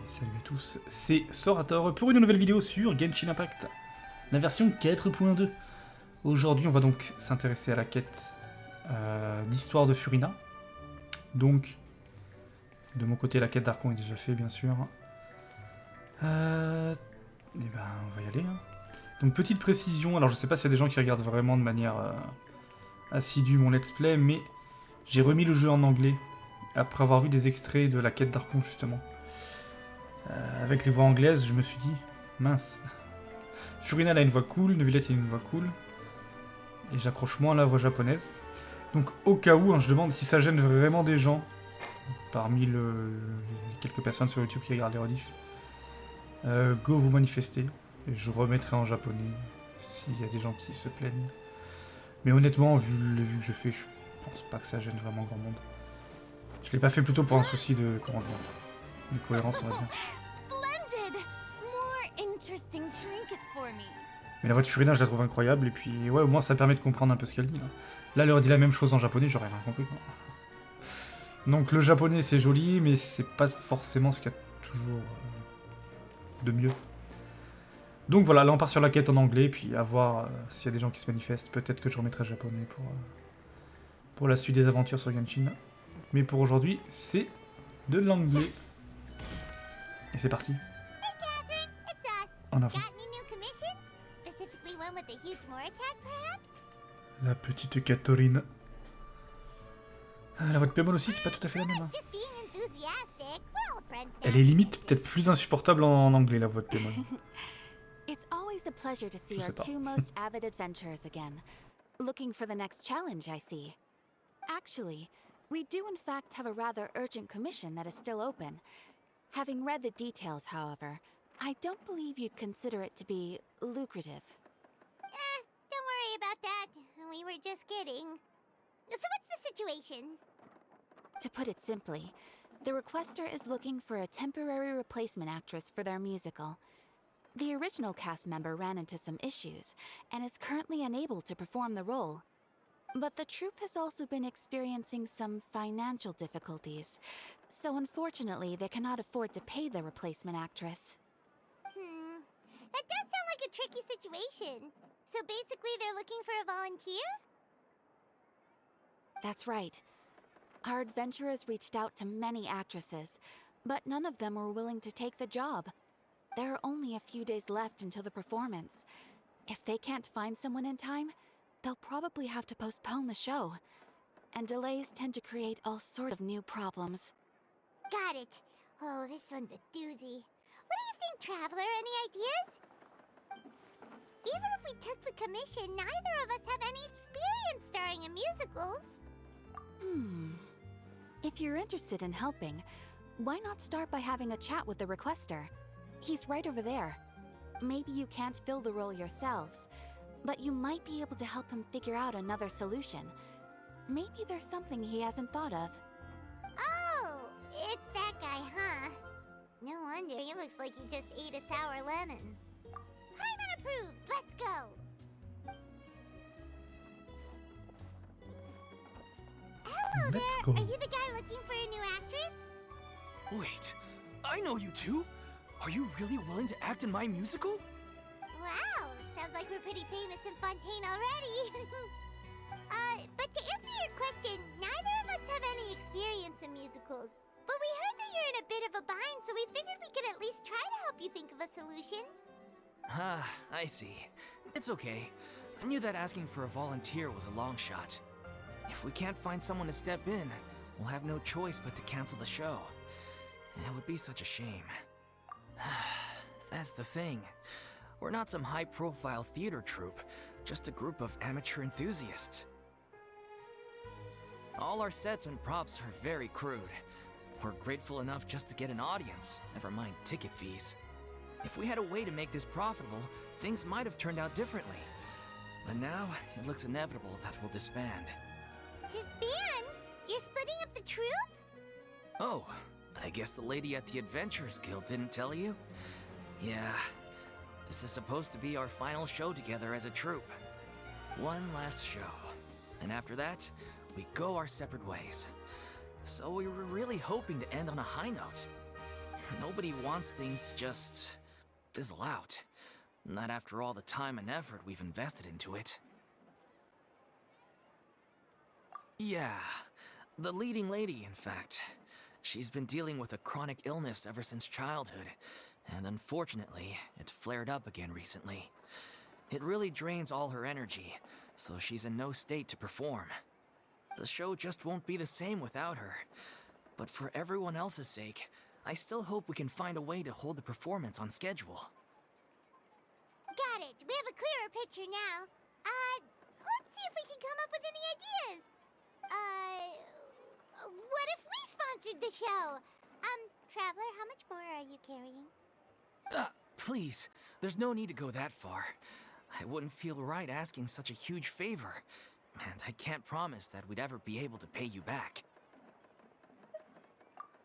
Salut à tous, c'est Sorator pour une nouvelle vidéo sur Genshin Impact, la version 4.2. Aujourd'hui on va donc s'intéresser à la quête d'Histoire de Furina. Donc, de mon côté la quête d'Archon est déjà faite bien sûr. Et ben on va y aller. Hein. Donc petite précision, alors je sais pas s'il y a des gens qui regardent vraiment de manière assidue mon let's play, mais j'ai remis le jeu en anglais après avoir vu des extraits de la quête d'Archon justement. Avec les voix anglaises, je me suis dit, mince. Furina elle a une voix cool, Neuvillette a une voix cool. Et j'accroche moins à la voix japonaise. Donc au cas où, hein, je demande si ça gêne vraiment des gens, parmi les quelques personnes sur YouTube qui regardent les rediffs, go vous manifester. Et je remettrai en japonais s'il y a des gens qui se plaignent. Mais honnêtement, vu le vu que je fais, je pense pas que ça gêne vraiment grand monde. Je l'ai pas fait plutôt pour un souci de, comment dire, de cohérence, on va dire. Mais la voix de Furina, je la trouve incroyable, et puis ouais, au moins ça permet de comprendre un peu ce qu'elle dit. Là, elle aurait dit la même chose en japonais, j'aurais rien compris, quoi. Donc le japonais, c'est joli, mais c'est pas forcément ce qu'il y a toujours de mieux. Donc voilà, là on part sur la quête en anglais, puis à voir s'il y a des gens qui se manifestent. Peut-être que je remettrai japonais pour la suite des aventures sur Genshin. Mais pour aujourd'hui, c'est de l'anglais. Et c'est parti. En avant. La petite Catherine. Ah, la voix de Pémol aussi, c'est pas tout à fait la même. Hein. Elle est limite peut-être plus insupportable en anglais, la voix de Pémol. It's always a pleasure to see our two most avid adventurers again. Looking for the next challenge, I see. Actually, we do in fact have a rather urgent commission that is still open. Having read the details, however, I don't believe you'd consider it to be lucrative. Don't worry about that. We were just kidding. So what's the situation? To put it simply, the requester is looking for a temporary replacement actress for their musical. The original cast member ran into some issues, and is currently unable to perform the role. But the troupe has also been experiencing some financial difficulties, so unfortunately they cannot afford to pay the replacement actress. That does sound like a tricky situation. So basically they're looking for a volunteer? That's right. Our adventurers reached out to many actresses, but none of them were willing to take the job. There are only a few days left until the performance. If they can't find someone in time, they'll probably have to postpone the show. And delays tend to create all sorts of new problems. Got it. Oh, this one's a doozy. What do you think, Traveler? Any ideas? Even if we took the commission, neither of us have any experience starring in musicals. If you're interested in helping, why not start by having a chat with the requester? He's right over there. Maybe you can't fill the role yourselves, but you might be able to help him figure out another solution. Maybe there's something he hasn't thought of. Oh, it's that guy, huh? No wonder, he looks like he just ate a sour lemon. Hyman approves, let's go! Hello there, are you the guy looking for a new actress? Wait, I know you two! Are you really willing to act in my musical? Wow, sounds like we're pretty famous in Fontaine already. But to answer your question, neither of us have any experience in musicals. But we heard that you're in a bit of a bind, so we figured we could at least try to help you think of a solution. Ah, I see. It's okay. I knew that asking for a volunteer was a long shot. If we can't find someone to step in, we'll have no choice but to cancel the show. It would be such a shame. That's the thing. We're not some high-profile theater troupe, just a group of amateur enthusiasts. All our sets and props are very crude. We're grateful enough just to get an audience, never mind ticket fees. If we had a way to make this profitable, things might have turned out differently. But now, it looks inevitable that we'll disband. Disband? You're splitting up the troupe? Oh, I guess the lady at the Adventurers Guild didn't tell you? Yeah, this is supposed to be our final show together as a troupe. One last show. And after that, we go our separate ways. So we were really hoping to end on a high note. Nobody wants things to just fizzle out. Not after all the time and effort we've invested into it. Yeah, the leading lady, in fact. She's been dealing with a chronic illness ever since childhood, and unfortunately, it flared up again recently. It really drains all her energy, so she's in no state to perform. The show just won't be the same without her. But for everyone else's sake, I still hope we can find a way to hold the performance on schedule. Got it. We have a clearer picture now. Let's see if we can come up with any ideas. What if we sponsored the show? Traveler, how much more are you carrying? Please, there's no need to go that far. I wouldn't feel right asking such a huge favor, and I can't promise that we'd ever be able to pay you back.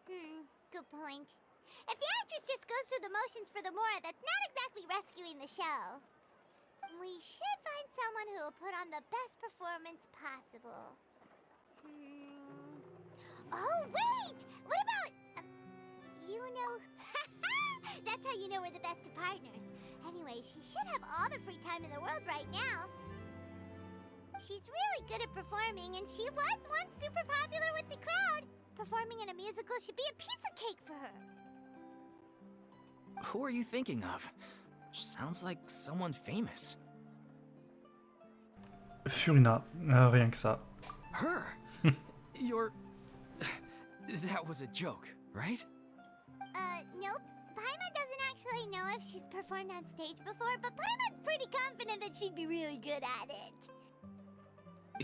Good point. If the actress just goes through the motions for the Mora, that's not exactly rescuing the show. We should find someone who will put on the best performance possible. Oh, wait! What about... you know... That's how you know we're the best of partners. Anyway, she should have all the free time in the world right now. She's really good at performing, and she was once super popular with the crowd. Performing in a musical should be a piece of cake for her. Who are you thinking of? Sounds like someone famous. Furina, rien que ça. Her? You're... That was a joke, right? Nope. Paimon doesn't actually know if she's performed on stage before, but Paimon's pretty confident that she'd be really good at it.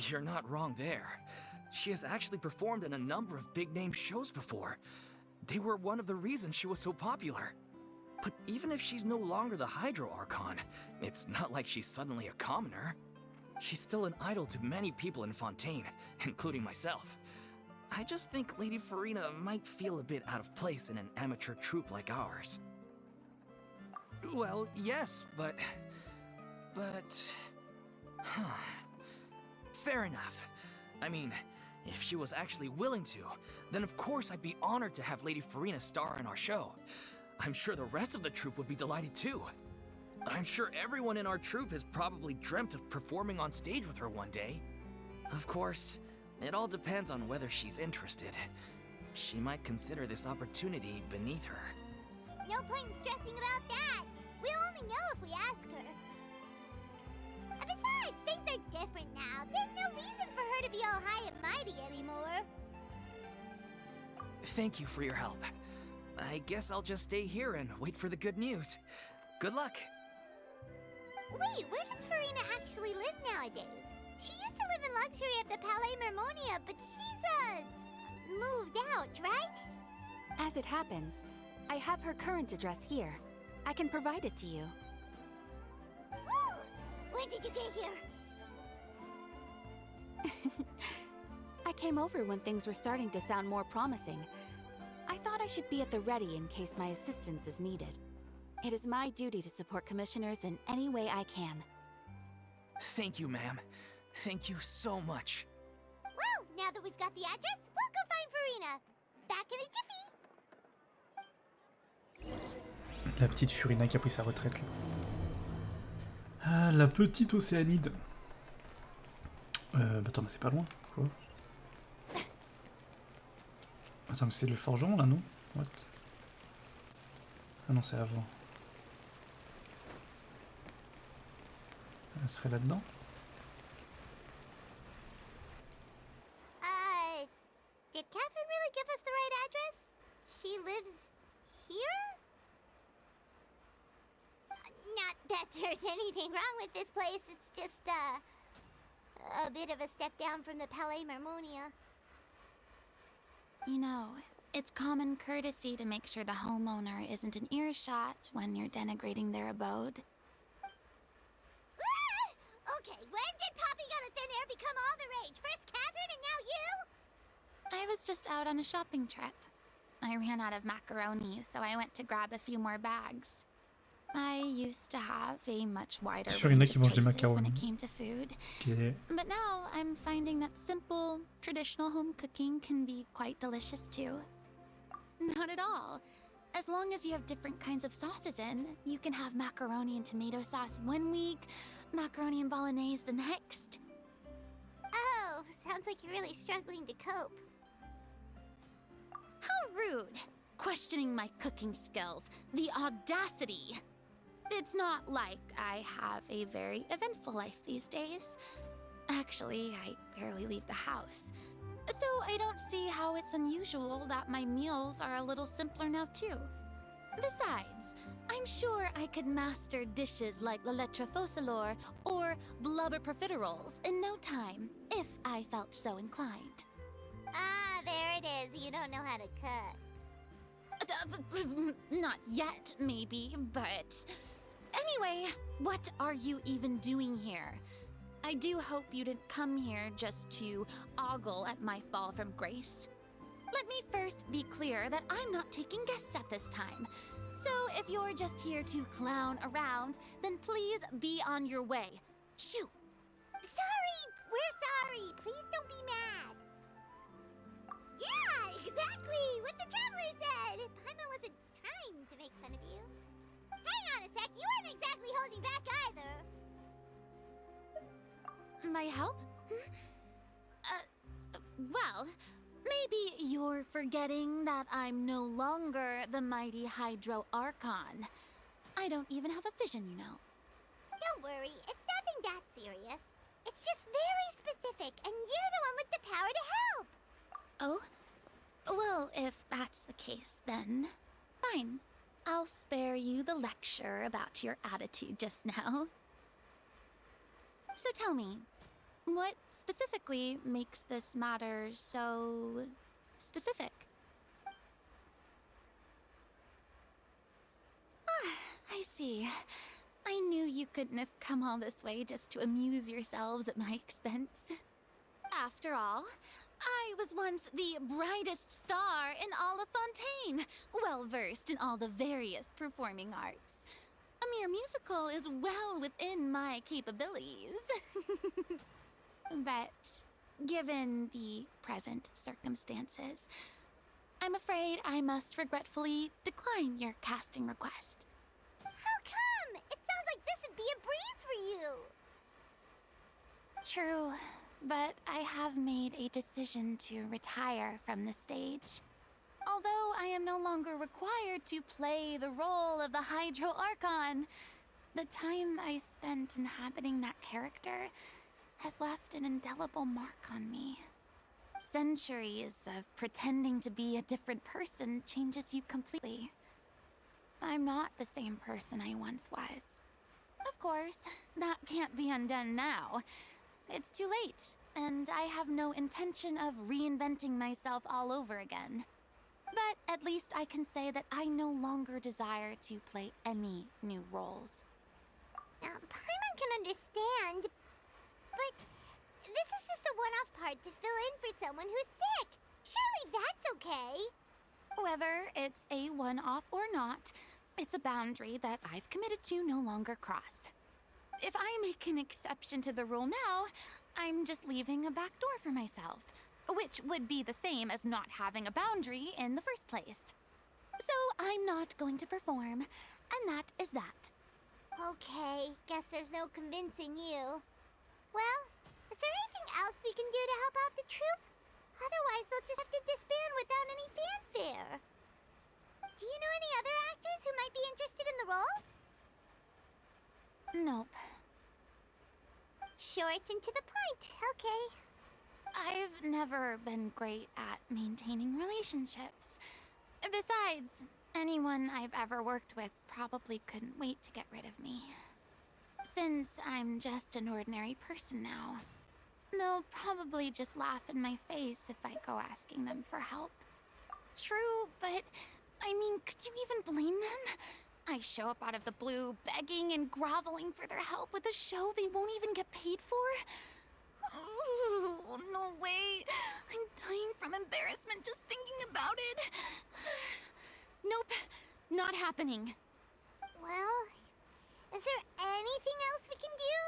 You're not wrong there. She has actually performed in a number of big-name shows before. They were one of the reasons she was so popular. But even if she's no longer the Hydro Archon, it's not like she's suddenly a commoner. She's still an idol to many people in Fontaine, including myself. I just think Lady Furina might feel a bit out of place in an amateur troupe like ours. Well, yes, but... Fair enough. I mean, if she was actually willing to, then of course I'd be honored to have Lady Furina star in our show. I'm sure the rest of the troupe would be delighted too. I'm sure everyone in our troupe has probably dreamt of performing on stage with her one day. Of course, it all depends on whether she's interested. She might consider this opportunity beneath her. No point in stressing about that. We'll only know if we ask her. And besides, things are different now. There's no reason for her to be all high and mighty anymore. Thank you for your help. I guess I'll just stay here and wait for the good news. Good luck. Wait, where does Furina actually live nowadays? She used to live in luxury at the Palais Mermonia, but she's, moved out, right? As it happens, I have her current address here. I can provide it to you. Ooh! When did you get here? I came over when things were starting to sound more promising. I thought I should be at the ready in case my assistance is needed. It is my duty to support commissioners in any way I can. Thank you, ma'am. Thank you so much. Well, now that we've got the address, we'll go find Furina. Back in a jiffy. La petite Furina qui a pris sa retraite là. Ah, la petite océanide. Attends, mais c'est pas loin, quoi. Attends, mais c'est le forgeron là, non? What? Ah non, c'est avant. Elle serait là-dedans? Did Catherine really give us the right address? She lives here? Not that there's anything wrong with this place, it's just, a bit of a step down from the Palais Mermonia. You know, it's common courtesy to make sure the homeowner isn't an earshot when you're denigrating their abode. Okay, when did popping out of thin air become all the rage? First Catherine and now you? I was just out on a shopping trip. I ran out of macaroni, so I went to grab a few more bags. I used to have a much wider range of choices when it came to food. Okay. But now I'm finding that simple, traditional home cooking can be quite delicious too. Not at all. As long as you have different kinds of sauces in, you can have macaroni and tomato sauce one week, macaroni and bolognese the next. Oh, sounds like you're really struggling to cope. How rude! Questioning my cooking skills. The audacity! It's not like I have a very eventful life these days. Actually, I barely leave the house. So I don't see how it's unusual that my meals are a little simpler now too. Besides, I'm sure I could master dishes like la lettre faucilor or blubber profiteroles in no time, if I felt so inclined. Ah, there it is. You don't know how to cook. Not yet, maybe, but... Anyway, what are you even doing here? I do hope you didn't come here just to ogle at my fall from grace. Let me first be clear that I'm not taking guests at this time. So if you're just here to clown around, then please be on your way. Shoo! Sorry! We're sorry! Please don't be mad! Yeah, exactly! What the traveler said! Paimon wasn't trying to make fun of you. Hang on a sec, you weren't exactly holding back either. My help? Well, maybe you're forgetting that I'm no longer the mighty Hydro Archon. I don't even have a vision, you know. Don't worry, it's nothing that serious. It's just very specific, and you're the one with the power to help. Oh? Well, if that's the case, then fine. I'll spare you the lecture about your attitude just now. So tell me, what specifically makes this matter so specific? Ah, I see. I knew you couldn't have come all this way just to amuse yourselves at my expense. After all, I was once the brightest star in all of Fontaine, well-versed in all the various performing arts. A mere musical is well within my capabilities. But given the present circumstances, I'm afraid I must regretfully decline your casting request. How come? It sounds like this would be a breeze for you. True, but I have made a decision to retire from the stage. Although I am no longer required to play the role of the Hydro Archon, the time I spent inhabiting that character has left an indelible mark on me. Centuries of pretending to be a different person changes you completely. I'm not the same person I once was. Of course, that can't be undone now. It's too late, and I have no intention of reinventing myself all over again. But at least I can say that I no longer desire to play any new roles. Paimon can understand, but this is just a one-off part to fill in for someone who's sick. Surely that's okay. Whether it's a one-off or not, it's a boundary that I've committed to no longer cross. If I make an exception to the rule now, I'm just leaving a back door for myself, which would be the same as not having a boundary in the first place. So I'm not going to perform, and that is that. Okay, guess there's no convincing you. Well, is there anything else we can do to help out the troupe? Otherwise, they'll just have to disband without any fanfare. Do you know any other actors who might be interested in the role? Nope. Short and to the point, okay. I've never been great at maintaining relationships. Besides, anyone I've ever worked with probably couldn't wait to get rid of me. Since I'm just an ordinary person now, they'll probably just laugh in my face if I go asking them for help. True, but I mean, could you even blame them? I show up out of the blue, begging and groveling for their help with a show they won't even get paid for? Oh, no way. I'm dying from embarrassment just thinking about it. Nope, not happening. Well, is there anything else we can do?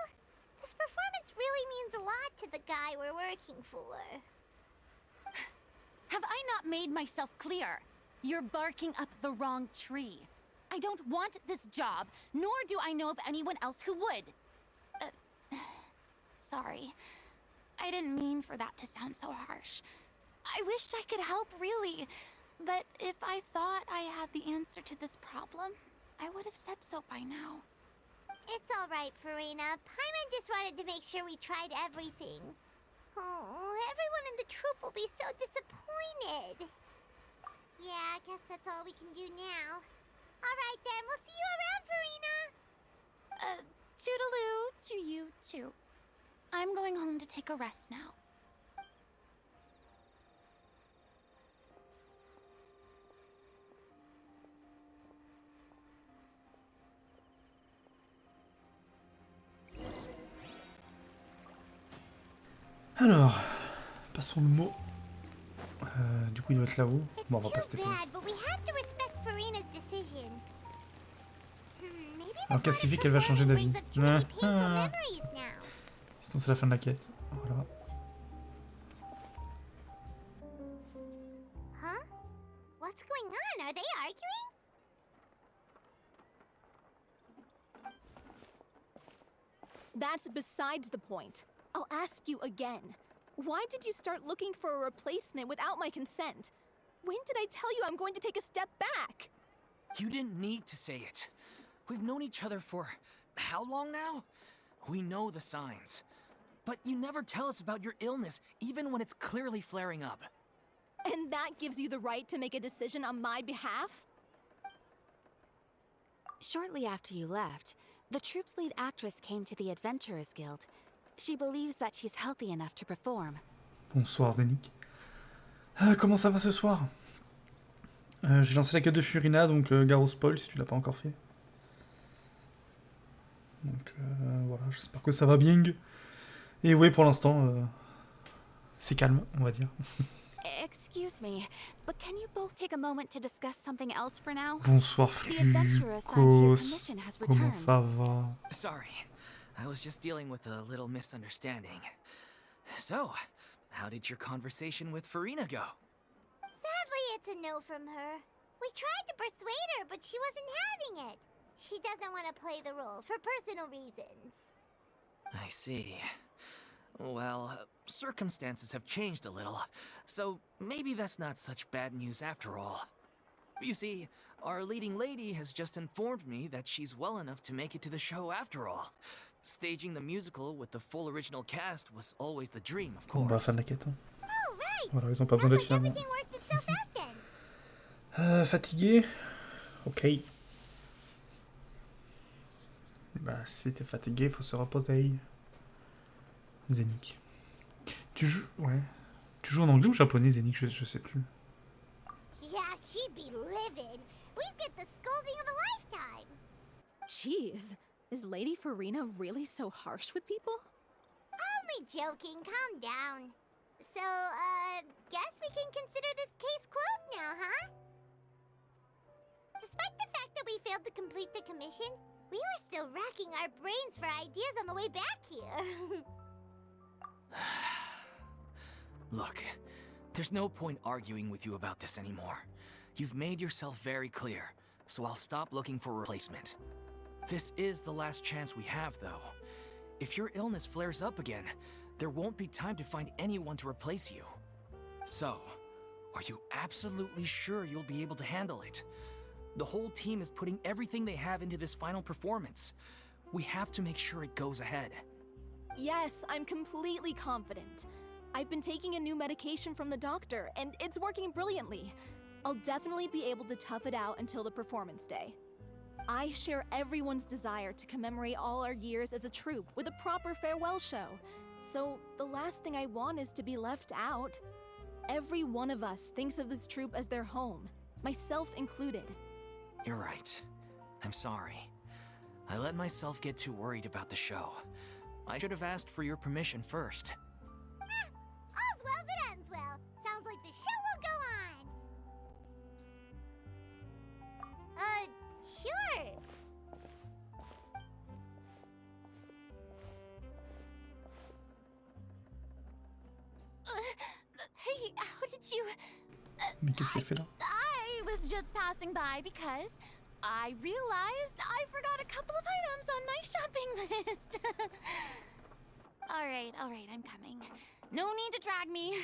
This performance really means a lot to the guy we're working for. Have I not made myself clear? You're barking up the wrong tree. I don't want this job, nor do I know of anyone else who would. Sorry. I didn't mean for that to sound so harsh. I wished I could help, really. But if I thought I had the answer to this problem, I would have said so by now. It's alright, Furina. Paimon just wanted to make sure we tried everything. Oh, everyone in the troupe will be so disappointed. Yeah, I guess that's all we can do now. Alright then, we'll see you around, Furina! Toodaloo to you too. I'm going home to take a rest now. Alors, passons le mot. Du coup, il doit être là-haut. Bon, on va pas se taper. Alors, qu'est-ce qui fait qu'elle va changer d'avis? Sinon, c'est la fin de la quête. Voilà. Huh? What's going on? Are they arguing? That's besides the point. I'll ask you again. Why did you start looking for a replacement without my consent? When did I tell you I'm going to take a step back? You didn't need to say it. We've known each other for how long now? We know the signs. But you never tell us about your illness, even when it's clearly flaring up. And that gives you the right to make a decision on my behalf? Shortly after you left, the troupe's lead actress came to the Adventurers Guild. She believes that she's healthy enough to perform. Bonsoir Zénic. Comment ça va ce soir? J'ai lancé la quête de Furina, donc gare au spoil si tu l'as pas encore fait. Donc voilà, j'espère que ça va bien. Et oui, pour l'instant, c'est calme, on va dire. Excuse me, but can you both take a moment to discuss something else for now? Bonsoir Flucos, comment ça va? Sorry, I was just dealing with a little misunderstanding. So, how did your conversation with Furina go? Sadly, it's a no from her. We tried to persuade her, but she wasn't having it. She doesn't want to play the role for personal reasons. I see. Well, circumstances have changed a little, so maybe that's not such bad news after all. You see, our leading lady has just informed me that she's well enough to make it to the show after all. Staging the musical with the full original cast was always the dream, of course. On va faire de la quête. Hein. Oh, right. Voilà, ils ont pas besoin d'être finalement. Fatigué? Ok. Bah, si t'es fatigué, faut se reposer. Zénic. Tu joues... Ouais. Tu joues en anglais ou japonais, Zénic? Je sais plus. Yeah, she'd be livid. We'd get the scolding of a lifetime. Jeez, is Lady Furina really so harsh with people? Only joking, calm down. So, guess we can consider this case closed now, huh? Despite the fact that we failed to complete the commission, we were still racking our brains for ideas on the way back here. Look, there's no point arguing with you about this anymore. You've made yourself very clear, so I'll stop looking for a replacement. This is the last chance we have, though. If your illness flares up again, there won't be time to find anyone to replace you. So, are you absolutely sure you'll be able to handle it? The whole team is putting everything they have into this final performance. We have to make sure it goes ahead. Yes, I'm completely confident. I've been taking a new medication from the doctor, and it's working brilliantly. I'll definitely be able to tough it out until the performance day. I share everyone's desire to commemorate all our years as a troupe with a proper farewell show. So the last thing I want is to be left out. Every one of us thinks of this troupe as their home, myself included. You're right. I'm sorry. I let myself get too worried about the show. I should have asked for your permission first. All's well that ends well. Sounds like the show will go on. Sure. Hey, how did you... Mais qu'est-ce qu'elle fait là? I was was just passing by because I realized I forgot a couple of items on my shopping list. All right, I'm coming. No need to drag me.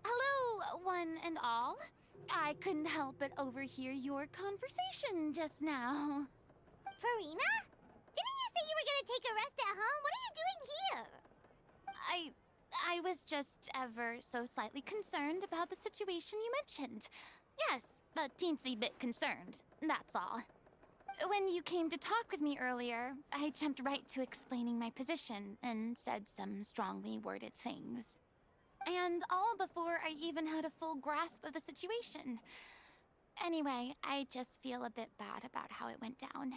Hello, one and all. I couldn't help but overhear your conversation just now. Furina? Didn't you say you were gonna take a rest at home? What are you doing here? I was just ever so slightly concerned about the situation you mentioned. Yes, a teensy bit concerned, that's all. When you came to talk with me earlier, I jumped right to explaining my position and said some strongly worded things. And all before I even had a full grasp of the situation. Anyway, I just feel a bit bad about how it went down.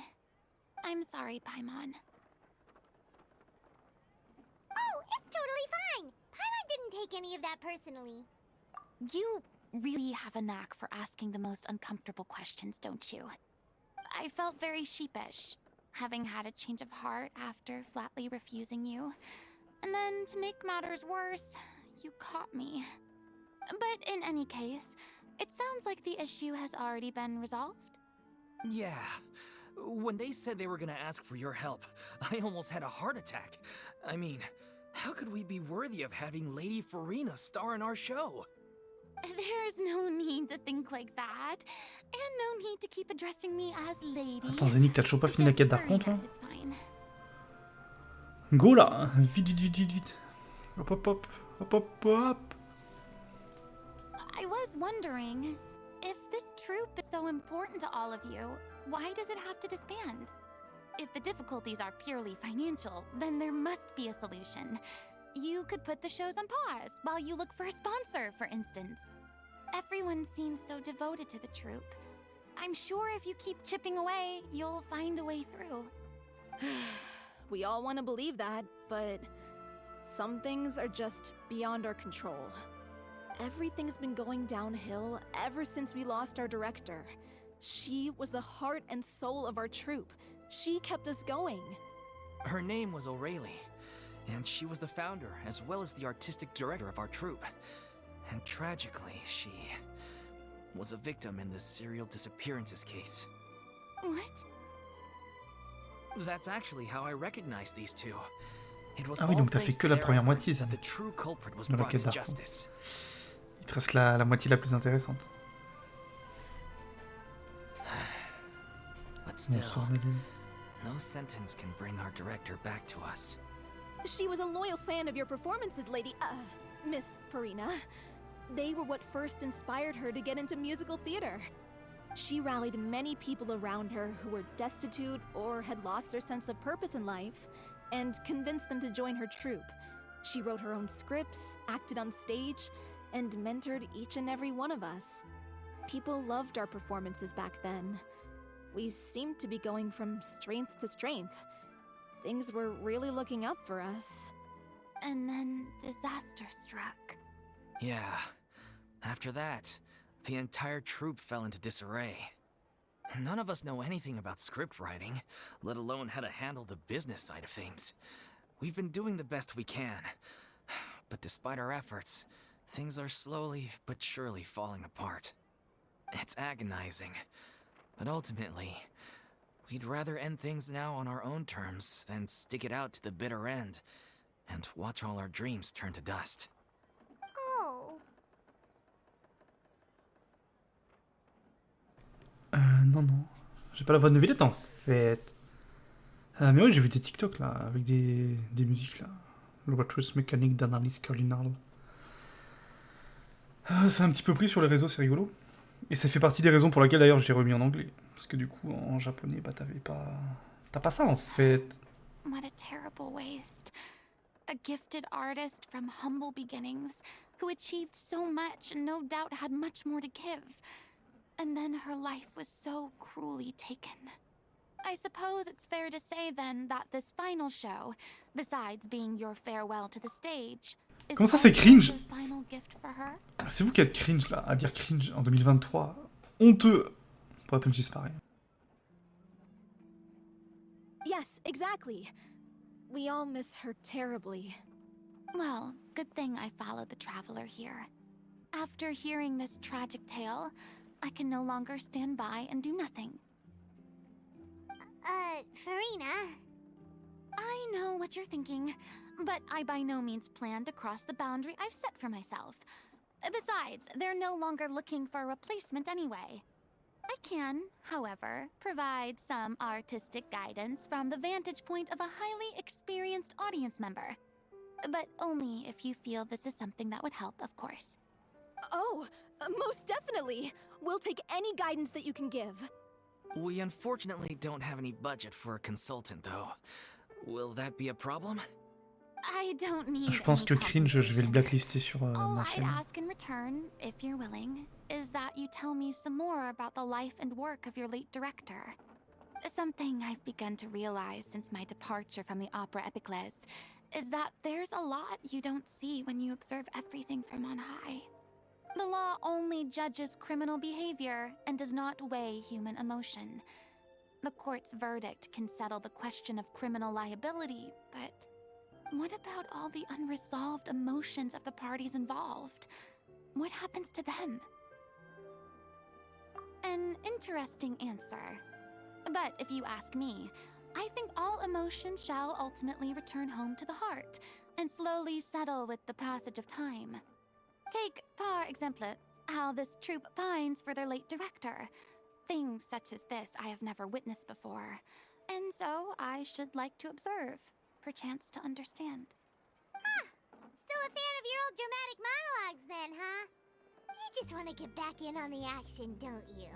I'm sorry, Paimon. Oh, it's totally fine. Paimon didn't take any of that personally. You really have a knack for asking the most uncomfortable questions, don't you? I felt very sheepish, having had a change of heart after flatly refusing you. And then, to make matters worse, you caught me. But in any case, it sounds like the issue has already been resolved. Yeah. When they said they were gonna ask for your help, I almost had a heart attack. I mean, how could we be worthy of having Lady Furina star in our show? There's no need to think like that, and no need to keep addressing me as lady. Attends, Zénith, t'as toujours pas fini la quête d'Archon, toi? Go là! Vite. Hop, hop, hop. Hop, hop, hop. I was wondering, if this troop is so important to all of you, why does it have to disband? If the difficulties are purely financial, then there must be a solution. You could put the shows on pause while you look for a sponsor, for instance. Everyone seems so devoted to the troop. I'm sure if you keep chipping away, you'll find a way through. We all want to believe that, but some things are just beyond our control. Everything's been going downhill ever since we lost our director. She was the heart and soul of our troupe. She kept us going. Her name was O'Reilly, and she was the founder as well as the artistic director of our troupe. And tragically, she was a victim in the serial disappearances case. What? That's actually how I recognized these two. It was Ah oui, donc t'as fait que la première moitié, ça. the true culprit was Dans la brought quête to d'Archon. justice. Il te reste la moitié la plus intéressante. But On still, sort des lunes. no sentence can bring our director back to us. She was a loyal fan of your performances, Miss Furina. They were what first inspired her to get into musical theater. She rallied many people around her who were destitute or had lost their sense of purpose in life, and convinced them to join her troupe. She wrote her own scripts, acted on stage, and mentored each and every one of us. People loved our performances back then. We seemed to be going from strength to strength. Things were really looking up for us. And then disaster struck. Yeah. After that, the entire troupe fell into disarray. None of us know anything about script writing, let alone how to handle the business side of things. We've been doing the best we can. But despite our efforts, things are slowly but surely falling apart. It's agonizing. But ultimately, we'd rather end things now on our own terms than stick it out to the bitter end and watch all our dreams turn to dust. Oh. Non. J'ai pas la voix de Villette en fait. Mais oui, j'ai vu des TikTok là, avec des musiques là. Le Retrouve mécanique d'analyse cardinale. C'est un petit peu pris sur les réseaux, c'est rigolo. Et ça fait partie des raisons pour lesquelles d'ailleurs j'ai remis en anglais. Parce que du coup, en japonais, bah t'as pas ça en fait. What a terrible waste. A gifted artist from humble beginnings who achieved so much and no doubt had much more to give. And then her life was so cruelly taken. I suppose it's fair to say then that this final show, besides being your farewell to the stage, is Comment ça c'est cringe? also the final gift for her? C'est vous qui êtes cringe là, à dire cringe en 2023. Honteux. Pour la PNJ c'est pareil. Yes, exactly. We all miss her terribly. Well, good thing I followed the traveler here. After hearing this tragic tale, I can no longer stand by and do nothing. Furina. I know what you're thinking, but I by no means plan to cross the boundary I've set for myself. Besides, they're no longer looking for a replacement anyway. I can, however, provide some artistic guidance from the vantage point of a highly experienced audience member. But only if you feel this is something that would help, of course. Oh, most definitely. We'll take any guidance that you can give. We unfortunately don't have any budget for a consultant, though. Will that be a problem? I don't need Je pense que Cringe, je vais le blacklister sur All ma I'd chaîne. ask in return, if you're willing, is that you tell me some more about the life and work of your late director. Something I've begun to realize since my departure from the opera Epicles is that there's a lot you don't see when you observe everything from on high. The law only judges criminal behavior and does not weigh human emotion. The court's verdict can settle the question of criminal liability, but what about all the unresolved emotions of the parties involved? What happens to them? An interesting answer. But if you ask me, I think all emotion shall ultimately return home to the heart and slowly settle with the passage of time. Take, par exemple, how this troupe pines for their late director. Things such as this I have never witnessed before, and so I should like to observe, perchance to understand. Ah, still a fan of your old dramatic monologues then, huh? You just want to get back in on the action, don't you?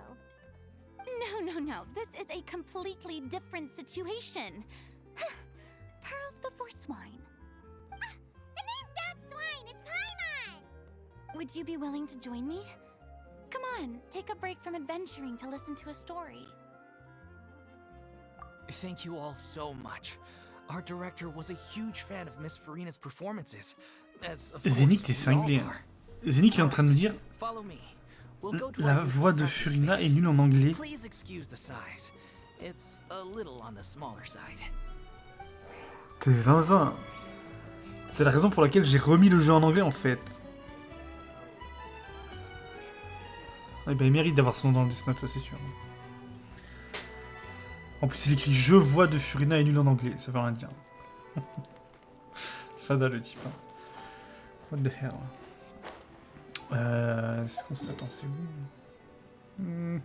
No. This is a completely different situation. Pearls before swine. Ah, the name's not Swine, it's Paimon! Would you be willing to join me? Come on, take a break from adventuring to listen to a story. Thank you all so much. Our director was a huge fan of Miss Furina's performances. As of Zénith, course, t'es we all cinglé. are. Zénith, il est en train de me dire Follow me. We'll go to la our voix de practice Furina space. est nulle en anglais. Please excuse the size. It's a little on the smaller side. T'es zinzin. C'est la raison pour laquelle j'ai remis le jeu en anglais en fait. Eh ben, il mérite d'avoir son nom dans le Death Note, ça c'est sûr. En plus, il écrit Je vois de Furina est nul en anglais, ça veut rien dire. Fada le type. Hein. What the hell. Est-ce qu'on s'attend, c'est où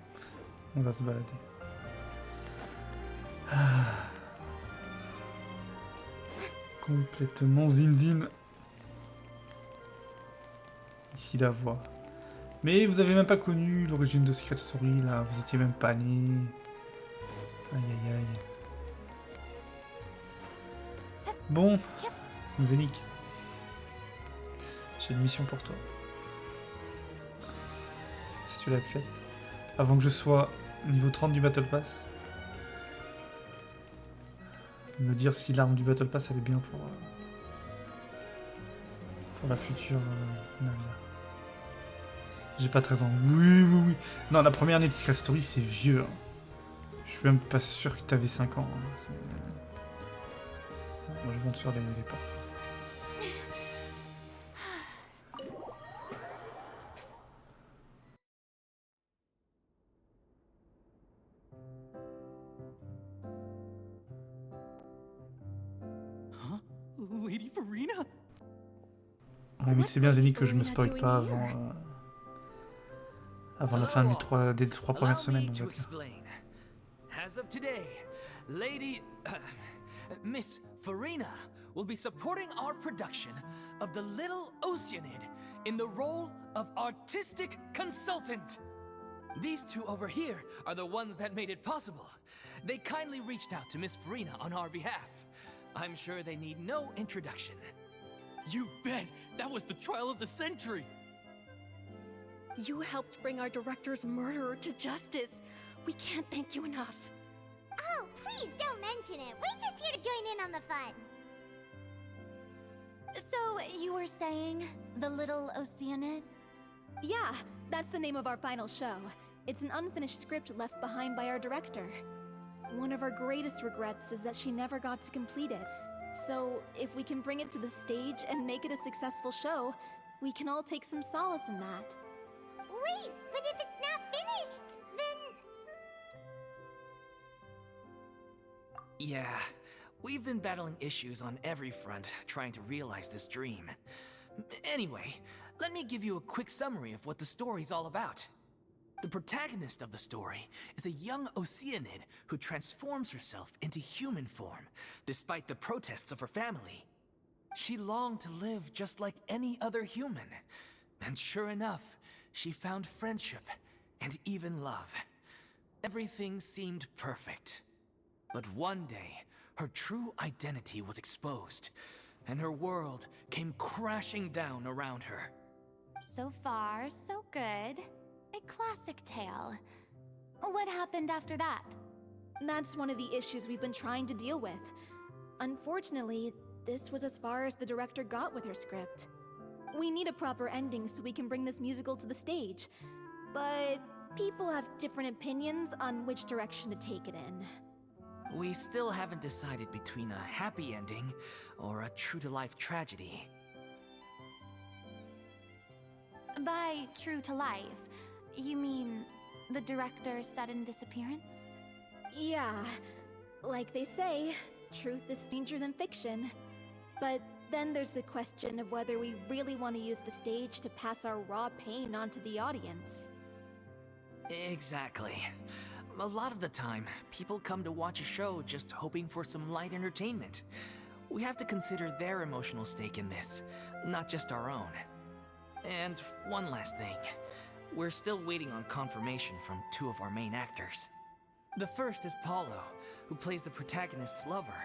On va se balader. Complètement zinzine. Ici la voix. Mais vous avez même pas connu l'origine de Secret Story, là. Vous étiez même pas né. Aïe aïe aïe. Bon, Zénith. J'ai une mission pour toi. Si tu l'acceptes. Avant que je sois niveau 30 du Battle Pass. Me dire si l'arme du Battle Pass elle est bien pour la future navire. J'ai pas 13 ans. Oui. Non, la première année de Secret Story, c'est vieux. Hein. Je suis même pas sûr que t'avais 5 ans. Hein. Moi, je monte sur les portes. Huh? Lady Furina? Ouais, mais c'est bien, Zénith, que je me spoil pas avant la fin des 3 premières semaines. On va dire. As of today, Lady Miss Furina will be supporting our production of The Little Océanide in the role of artistic consultant. These two over here are the ones that made it possible. They kindly reached out to Miss Furina on our behalf. I'm sure they need no introduction. You bet! That was the trial of the century! You helped bring our director's murderer to justice. We can't thank you enough. Oh, please don't mention it. We're just here to join in on the fun. So, you were saying The Little Océanide? Yeah, that's the name of our final show. It's an unfinished script left behind by our director. One of our greatest regrets is that she never got to complete it, So, if we can bring it to the stage and make it a successful show, we can all take some solace in that. Wait, but if it's not finished, then... Yeah, we've been battling issues on every front trying to realize this dream. Anyway, let me give you a quick summary of what the story's all about. The protagonist of the story is a young océanide who transforms herself into human form, despite the protests of her family. She longed to live just like any other human, and sure enough, she found friendship and even love. Everything seemed perfect. But one day, her true identity was exposed, and her world came crashing down around her. So far, so good. A classic tale. What happened after that? That's one of the issues we've been trying to deal with. Unfortunately, this was as far as the director got with her script. We need a proper ending so we can bring this musical to the stage. But people have different opinions on which direction to take it in. We still haven't decided between a happy ending or a true-to-life tragedy. By true to life, you mean the director's sudden disappearance? Yeah, like they say, truth is stranger than fiction. But then there's the question of whether we really want to use the stage to pass our raw pain onto the audience. Exactly. A lot of the time, people come to watch a show just hoping for some light entertainment. We have to consider their emotional stake in this, not just our own. And one last thing. We're still waiting on confirmation from two of our main actors. The first is Paulo, who plays the protagonist's lover.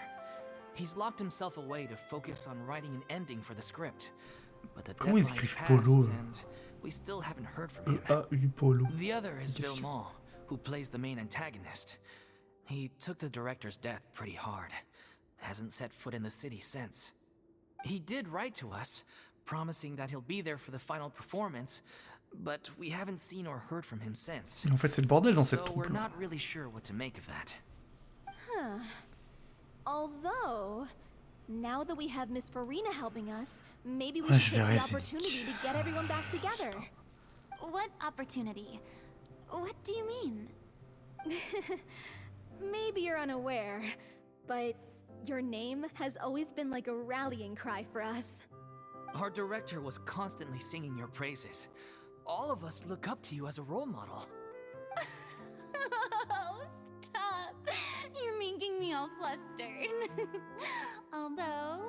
He's locked himself away to focus on writing an ending for the script. But the deadline's passed, and we still haven't heard from him. The other is Villemont, who plays the main antagonist. He took the director's death pretty hard. Hasn't set foot in the city since. He did write to us, promising that he'll be there for the final performance, but we haven't seen or heard from him since. En fait, c'est le bordel dans cette So troupe. we're not really sure what to make of that. Huh. Although, now that we have Miss Furina helping us, maybe we should take the opportunity to get everyone back together. What opportunity? What do you mean? Maybe you're unaware, but your name has always been like a rallying cry for us. Our director was constantly singing your praises. All of us look up to you as a role model. Oh, stop! You're making me all flustered. Although,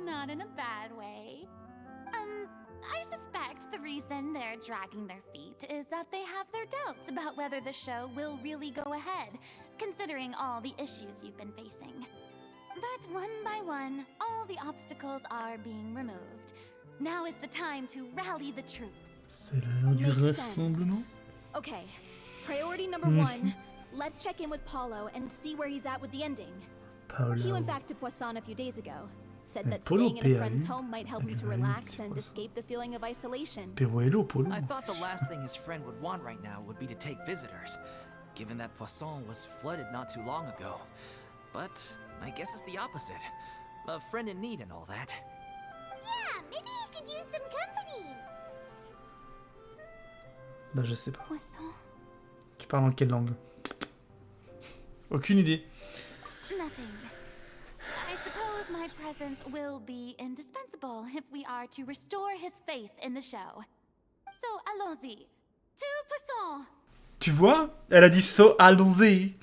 not in a bad way. I suspect the reason they're dragging their feet is that they have their doubts about whether the show will really go ahead, considering all the issues you've been facing. But one by one, all the obstacles are being removed. Now is the time to rally the troops. C'est l'heure du rassemblement. Okay, priority number one. Let's check in with Paulo and see where he's at with the ending. He went back to Poisson a few days ago. Said that staying in a friend's home might help him to relax and escape the feeling of isolation. I thought the last thing his friend would want right now would be to take visitors, given that Poisson was flooded not too long ago. But I guess it's the opposite. A friend in need and all that. Yeah, maybe he could use some company. Bah je sais pas. Poisson? Tu parles en quelle langue? Aucune idée. Nothing. I suppose my presence will be indispensable if we are to restore his faith in the show. So, allons-y. To Poisson! Tu vois? Elle a dit so, allons-y.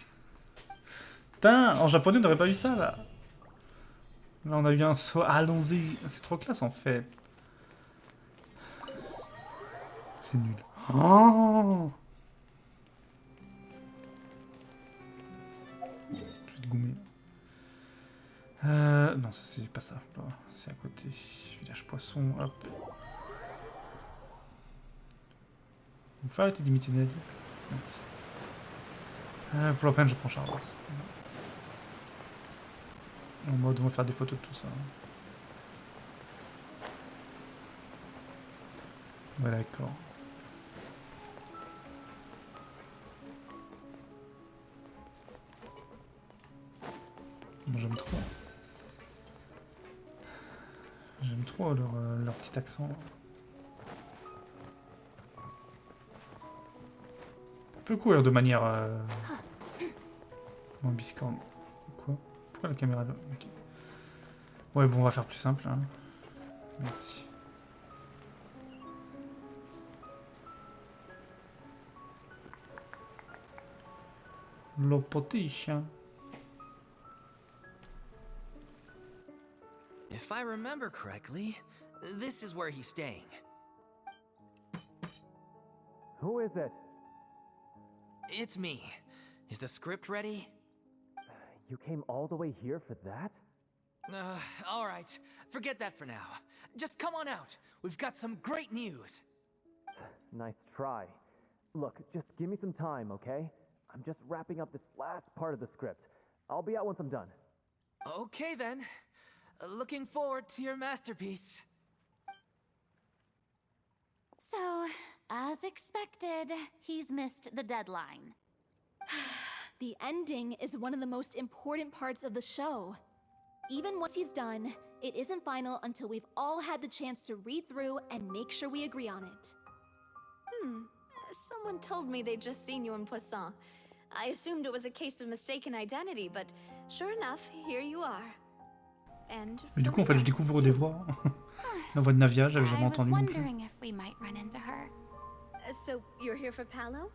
Putain, en japonais, on n'aurait pas eu ça, là. Là, on a eu un so, allons-y. C'est trop classe, en fait. C'est nul. Oh! Je vais te gommer. Non, ça c'est pas ça. C'est à côté. Village poisson, hop. Vous pouvez arrêter d'imiter Nelly? Merci. Pour la peine, je prends Charlotte. En mode, on va faire des photos de tout ça. Ouais, d'accord. Moi, j'aime trop. trop leur petit accent. On peut courir de manière... Bon, biscorne. Quoi? Pourquoi la caméra là? Okay. Ouais, bon, on va faire plus simple. Hein. Merci. Le petit chien. If I remember correctly, this is where he's staying. Who is it? It's me. Is the script ready? You came all the way here for that? All right. Forget that for now. Just come on out. We've got some great news. Nice try. Look, just give me some time, okay? I'm just wrapping up this last part of the script. I'll be out once I'm done. Okay then. Looking forward to your masterpiece. So, as expected, he's missed the deadline. The ending is one of the most important parts of the show. Even once he's done, it isn't final until we've all had the chance to read through and make sure we agree on it. Someone told me they'd just seen you in Poisson. I assumed it was a case of mistaken identity, but sure enough, here you are. And mais du coup, en fait, je découvre des voix. La voix de Navia, j'avais jamais entendu non plus. If we might run into her. So you're here for Palo?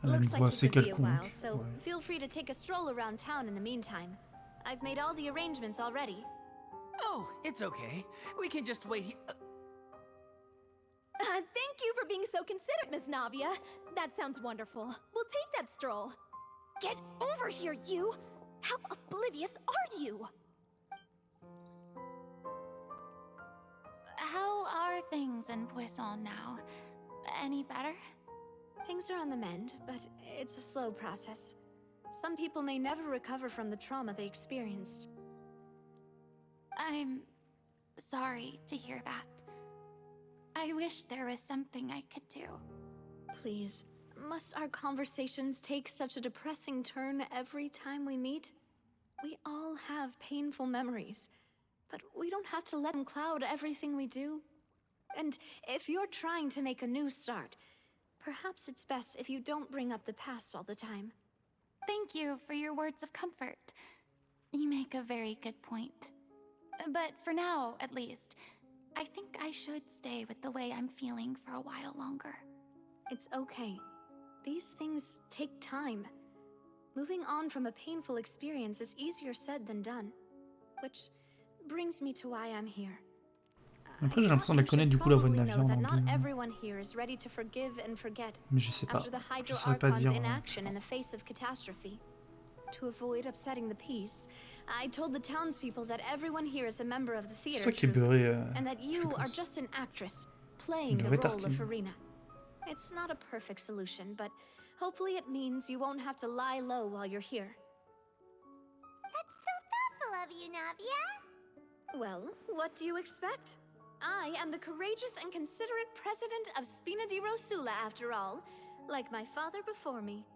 Elle a une voix assez quelconque. So feel free to take a stroll around town in the meantime. I've made all the arrangements already. Oh, it's okay. We can just wait here. Thank you for being so considerate, Miss Navia. That sounds wonderful. We'll take that stroll. Get over here, you! How oblivious are you? How are things in Poisson now? Any better? Things are on the mend, but it's a slow process. Some people may never recover from the trauma they experienced. I'm sorry to hear that. I wish there was something I could do. Please, must our conversations take such a depressing turn every time we meet? We all have painful memories, but we don't have to let them cloud everything we do. And if you're trying to make a new start, perhaps it's best if you don't bring up the past all the time. Thank you for your words of comfort. You make a very good point. But for now, at least, I think I should stay with the way I'm feeling for a while longer. It's okay. These things take time. Moving on from a painful experience is easier said than done. Which brings me to why I'm here. Après, j'ai l'impression de la connaître du coup la voix de Navia en anglais. Mais je sais pas. Je saurais pas dire. To avoid upsetting the peace, I told the townspeople that everyone here is a member of the theater C'est toi qui es beurré. and that you are just an actress playing the role of Furina. It's not a perfect solution, but hopefully it means you won't have to lie low while you're here. That's so thoughtful of you, Navia. Well, what do you expect? I am the courageous and considerate president of Spina di Rosula, after all, like my father before me.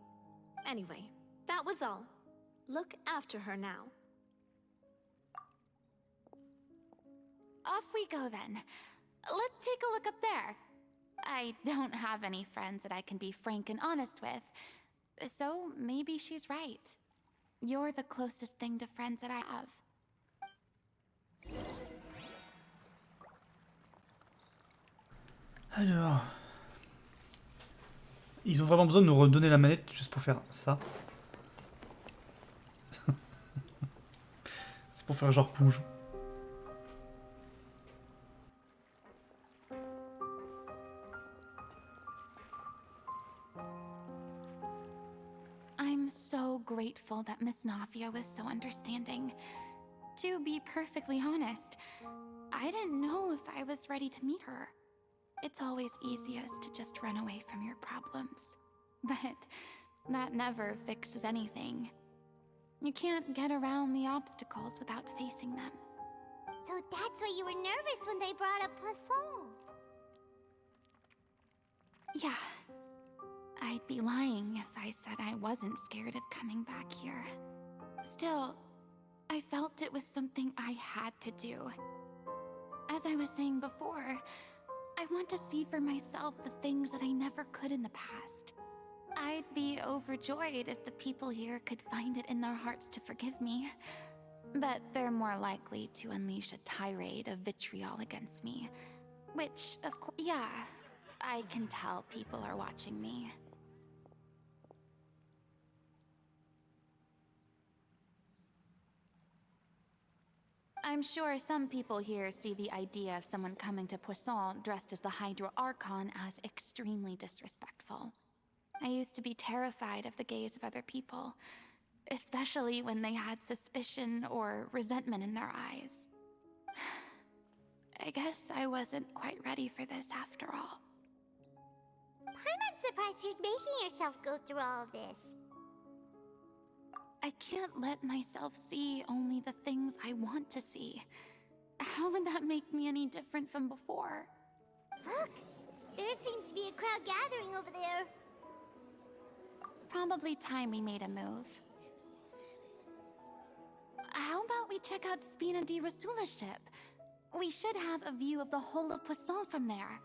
Anyway, that was all. Look after her now. Off we go then. Let's take a look up there. I don't have any friends that I can be frank and honest with, so maybe she's right. You're the closest thing to friends that I have. Alors... Ils ont vraiment besoin de nous redonner la manette juste pour faire ça. C'est pour faire genre plongeon. I'm so grateful that Miss Navia was so understanding. To be perfectly honest, I didn't know if I was ready to meet her. It's always easiest to just run away from your problems. But that never fixes anything. You can't get around the obstacles without facing them. So that's why you were nervous when they brought up Poisson. Yeah. I'd be lying if I said I wasn't scared of coming back here. Still, I felt it was something I had to do. As I was saying before, I want to see for myself the things that I never could in the past. I'd be overjoyed if the people here could find it in their hearts to forgive me. But they're more likely to unleash a tirade of vitriol against me. Which, of course, yeah, I can tell people are watching me. I'm sure some people here see the idea of someone coming to Poisson dressed as the Hydro Archon as extremely disrespectful. I used to be terrified of the gaze of other people, especially when they had suspicion or resentment in their eyes. I guess I wasn't quite ready for this after all. I'm surprised you're making yourself go through all of this. I can't let myself see only the things I want to see. How would that make me any different from before? Look! There seems to be a crowd gathering over there. Probably time we made a move. How about we check out Spina di Rasula's ship? We should have a view of the whole of Poisson from there.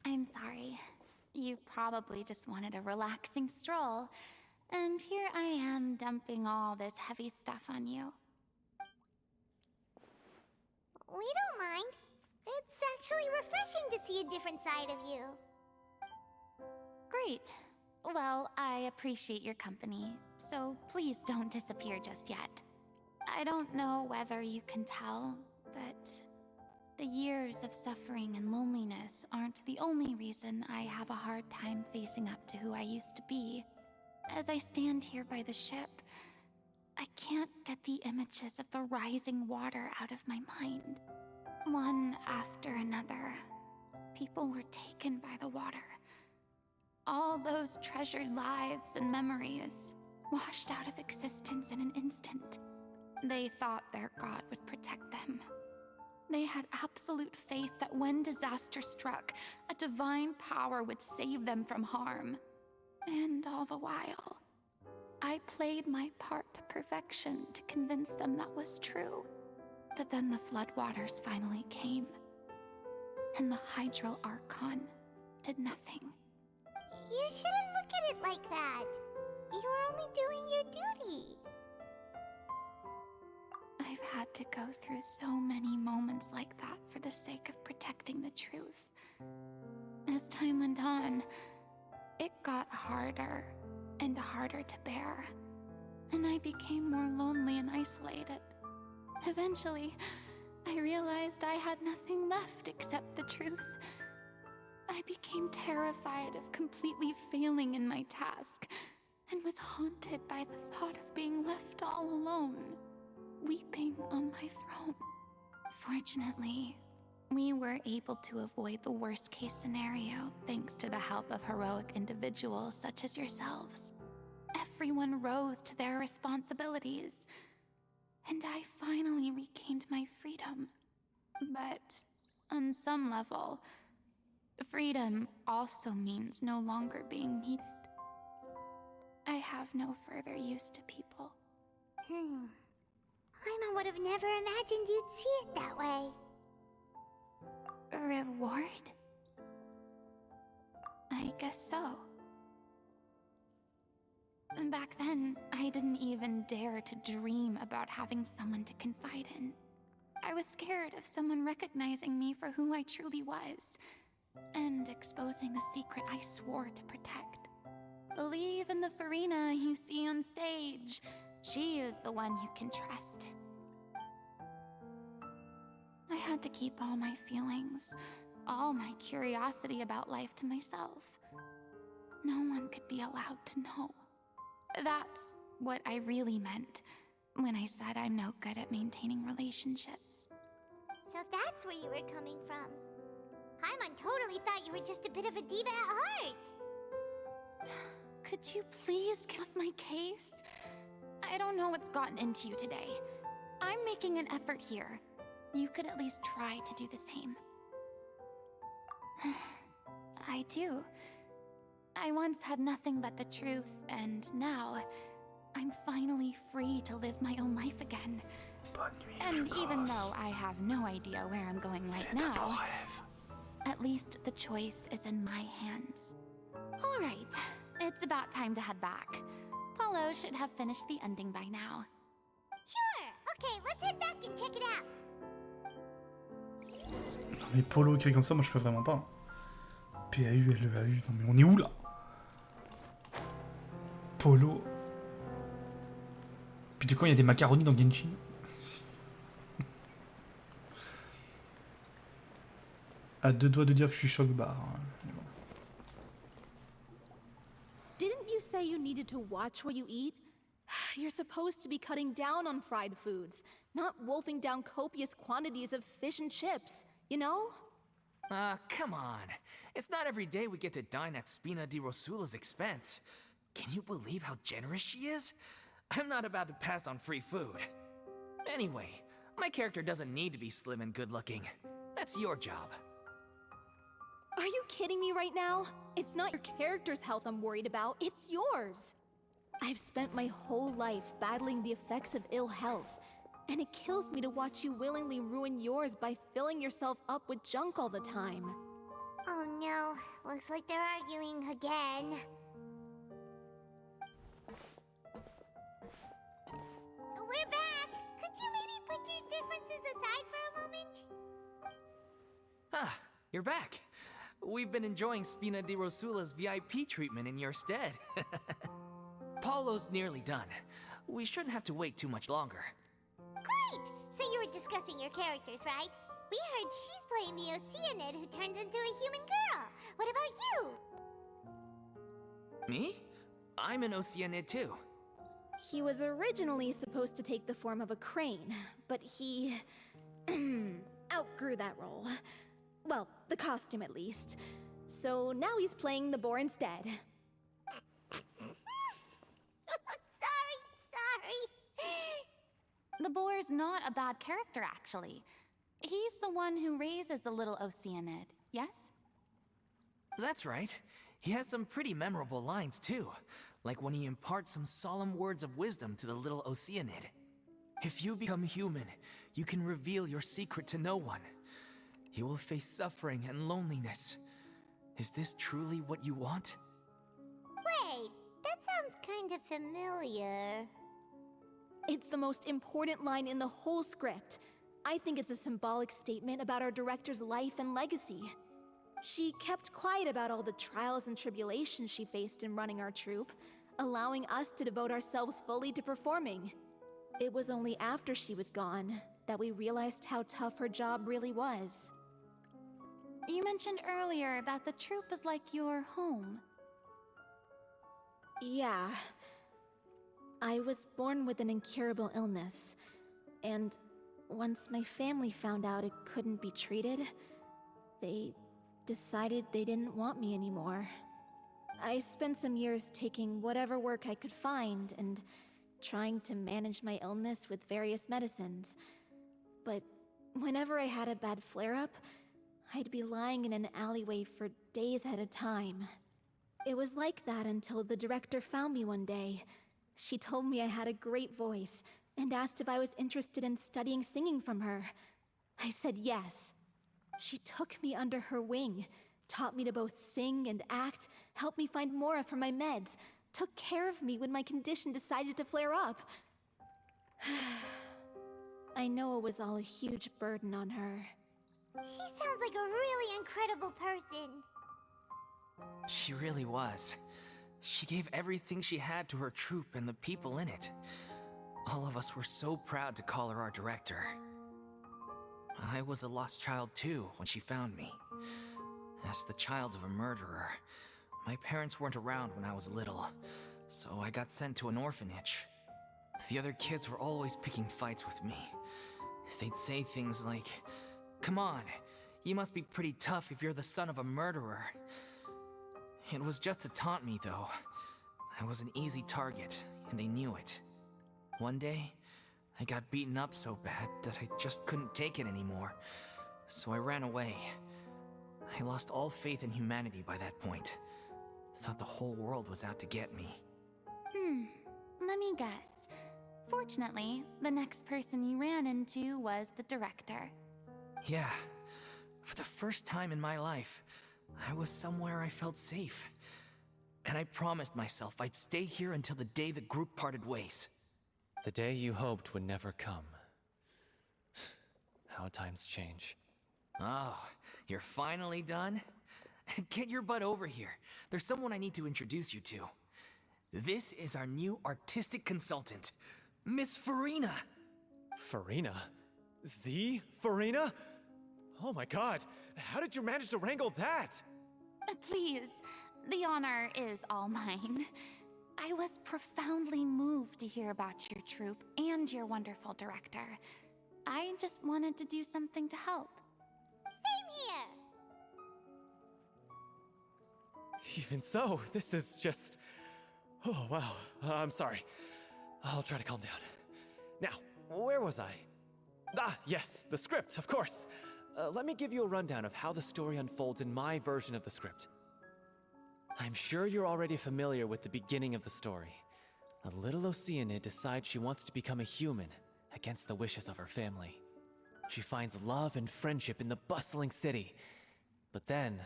I'm sorry. You probably just wanted a relaxing stroll, and here I am dumping all this heavy stuff on you. We don't mind. It's actually refreshing to see a different side of you. Great. Well, I appreciate your company, so please don't disappear just yet. I don't know whether you can tell, but the years of suffering and loneliness aren't the only reason I have a hard time facing up to who I used to be. As I stand here by the ship, I can't get the images of the rising water out of my mind. One after another, people were taken by the water. All those treasured lives and memories washed out of existence in an instant. They thought their god would protect them. They had absolute faith that when disaster struck, a divine power would save them from harm. And all the while, I played my part to perfection to convince them that was true. But then the floodwaters finally came, and the Hydro Archon did nothing. You shouldn't look at it like that. You were only doing your duty. I've had to go through so many moments like that for the sake of protecting the truth. As time went on, it got harder and harder to bear, and I became more lonely and isolated. Eventually, I realized I had nothing left except the truth. I became terrified of completely failing in my task, and was haunted by the thought of being left all alone, weeping on my throne. Fortunately, we were able to avoid the worst-case scenario thanks to the help of heroic individuals such as yourselves. Everyone rose to their responsibilities, and I finally regained my freedom. But on some level, freedom also means no longer being needed. I have no further use to people. Paimon would have never imagined you'd see it that way. A reward? I guess so. And back then, I didn't even dare to dream about having someone to confide in. I was scared of someone recognizing me for who I truly was, and exposing the secret I swore to protect. Believe in the Furina you see on stage. She is the one you can trust. I had to keep all my feelings, all my curiosity about life to myself. No one could be allowed to know. That's what I really meant when I said I'm no good at maintaining relationships. So that's where you were coming from. Paimon totally thought you were just a bit of a diva at heart. Could you please get off my case? I don't know what's gotten into you today. I'm making an effort here. You could at least try to do the same. I do. I once had nothing but the truth, and now I'm finally free to live my own life again. And even though I have no idea where I'm going right now, at least the choice is in my hands. All right, it's about time to head back. Paulo should have finished the ending by now. Sure. Okay, let's head back and check it out. Non mais Polo écrit comme ça, moi je peux vraiment pas. P-A-U-L-E-A-U, non mais on est où là? Polo. Puis de quand il y a des macaronis dans Genshin? À deux doigts de dire que je suis choc-bar. Didn't you say you needed to watch what you eat? You're supposed to be cutting down on fried foods, not wolfing down copious quantities of fish and chips, you know? Come on. It's not every day we get to dine at Spina di Rosula's expense. Can you believe how generous she is? I'm not about to pass on free food. Anyway, my character doesn't need to be slim and good-looking. That's your job. Are you kidding me right now? It's not your character's health I'm worried about, it's yours. I've spent my whole life battling the effects of ill health, and it kills me to watch you willingly ruin yours by filling yourself up with junk all the time. Oh no, looks like they're arguing again. We're back! Could you maybe put your differences aside for a moment? Ah, you're back. We've been enjoying Spina di Rosula's VIP treatment in your stead. Paulo's nearly done. We shouldn't have to wait too much longer. Great! So you were discussing your characters, right? We heard she's playing the océanide who turns into a human girl. What about you? Me? I'm an océanide too. He was originally supposed to take the form of a crane, but he outgrew that role. Well, the costume at least. So now he's playing the boar instead. Sorry. The boar's not a bad character, actually. He's the one who raises the little océanide, yes? That's right. He has some pretty memorable lines too, like when he imparts some solemn words of wisdom to the little océanide. If you become human, you can reveal your secret to no one. You will face suffering and loneliness. Is this truly what you want? Wait, that sounds kind of familiar. It's the most important line in the whole script. I think it's a symbolic statement about our director's life and legacy. She kept quiet about all the trials and tribulations she faced in running our troupe, allowing us to devote ourselves fully to performing. It was only after she was gone that we realized how tough her job really was. You mentioned earlier that the troupe is like your home. Yeah. I was born with an incurable illness, and once my family found out it couldn't be treated, they decided they didn't want me anymore. I spent some years taking whatever work I could find and trying to manage my illness with various medicines. But whenever I had a bad flare-up, I'd be lying in an alleyway for days at a time. It was like that until the director found me one day. She told me I had a great voice and asked if I was interested in studying singing from her. I said yes. She took me under her wing, taught me to both sing and act, helped me find Mora for my meds, took care of me when my condition decided to flare up. I know it was all a huge burden on her. She sounds like a really incredible person. She really was. She gave everything she had to her troupe and the people in it. All of us were so proud to call her our director. I was a lost child too when she found me. As the child of a murderer, my parents weren't around when I was little, so I got sent to an orphanage. The other kids were always picking fights with me. They'd say things like, "Come on, you must be pretty tough if you're the son of a murderer." It was just to taunt me, though. I was an easy target, and they knew it. One day, I got beaten up so bad that I just couldn't take it anymore, so I ran away. I lost all faith in humanity by that point. Thought the whole world was out to get me. Let me guess. Fortunately, the next person you ran into was the director. Yeah. For the first time in my life, I was somewhere I felt safe. And I promised myself I'd stay here until the day the group parted ways. The day you hoped would never come. How times change. Oh, you're finally done? Get your butt over here. There's someone I need to introduce you to. This is our new artistic consultant, Miss Furina. Furina? The Furina? Oh my god, how did you manage to wrangle that? Please, the honor is all mine. I was profoundly moved to hear about your troupe and your wonderful director. I just wanted to do something to help. Same here. Even so, this is just... Oh, wow. I'm sorry. I'll try to calm down. Now, where was I? Ah, yes, the script, of course. Let me give you a rundown of how the story unfolds in my version of the script. I'm sure you're already familiar with the beginning of the story. A little Oceanid decides she wants to become a human, against the wishes of her family. She finds love and friendship in the bustling city. But then,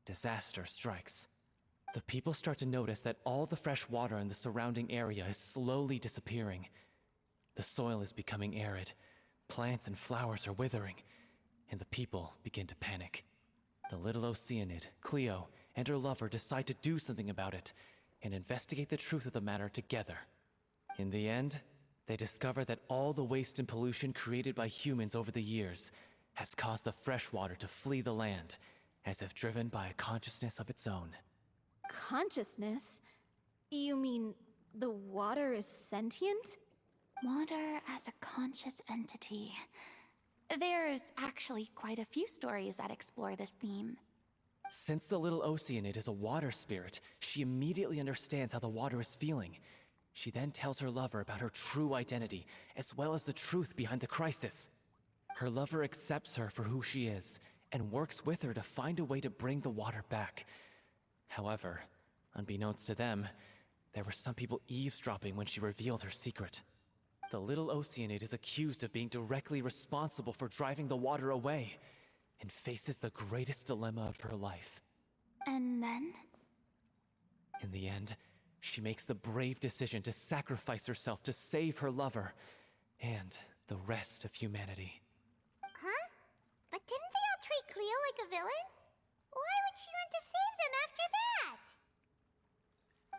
disaster strikes. The people start to notice that all the fresh water in the surrounding area is slowly disappearing. The soil is becoming arid, plants and flowers are withering, and the people begin to panic. The little Oceanid, Cleo, and her lover decide to do something about it, and investigate the truth of the matter together. In the end, they discover that all the waste and pollution created by humans over the years has caused the fresh water to flee the land, as if driven by a consciousness of its own. Consciousness? You mean the water is sentient? Water as a conscious entity. There's actually quite a few stories that explore this theme. Since the little Oceanid is a water spirit, she immediately understands how the water is feeling. She then tells her lover about her true identity, as well as the truth behind the crisis. Her lover accepts her for who she is, and works with her to find a way to bring the water back. However, unbeknownst to them, there were some people eavesdropping when she revealed her secret. The little Oceanid is accused of being directly responsible for driving the water away, and faces the greatest dilemma of her life. And then? In the end, she makes the brave decision to sacrifice herself to save her lover, and the rest of humanity. Huh? But didn't they all treat Cleo like a villain? Why would she want to save them after that?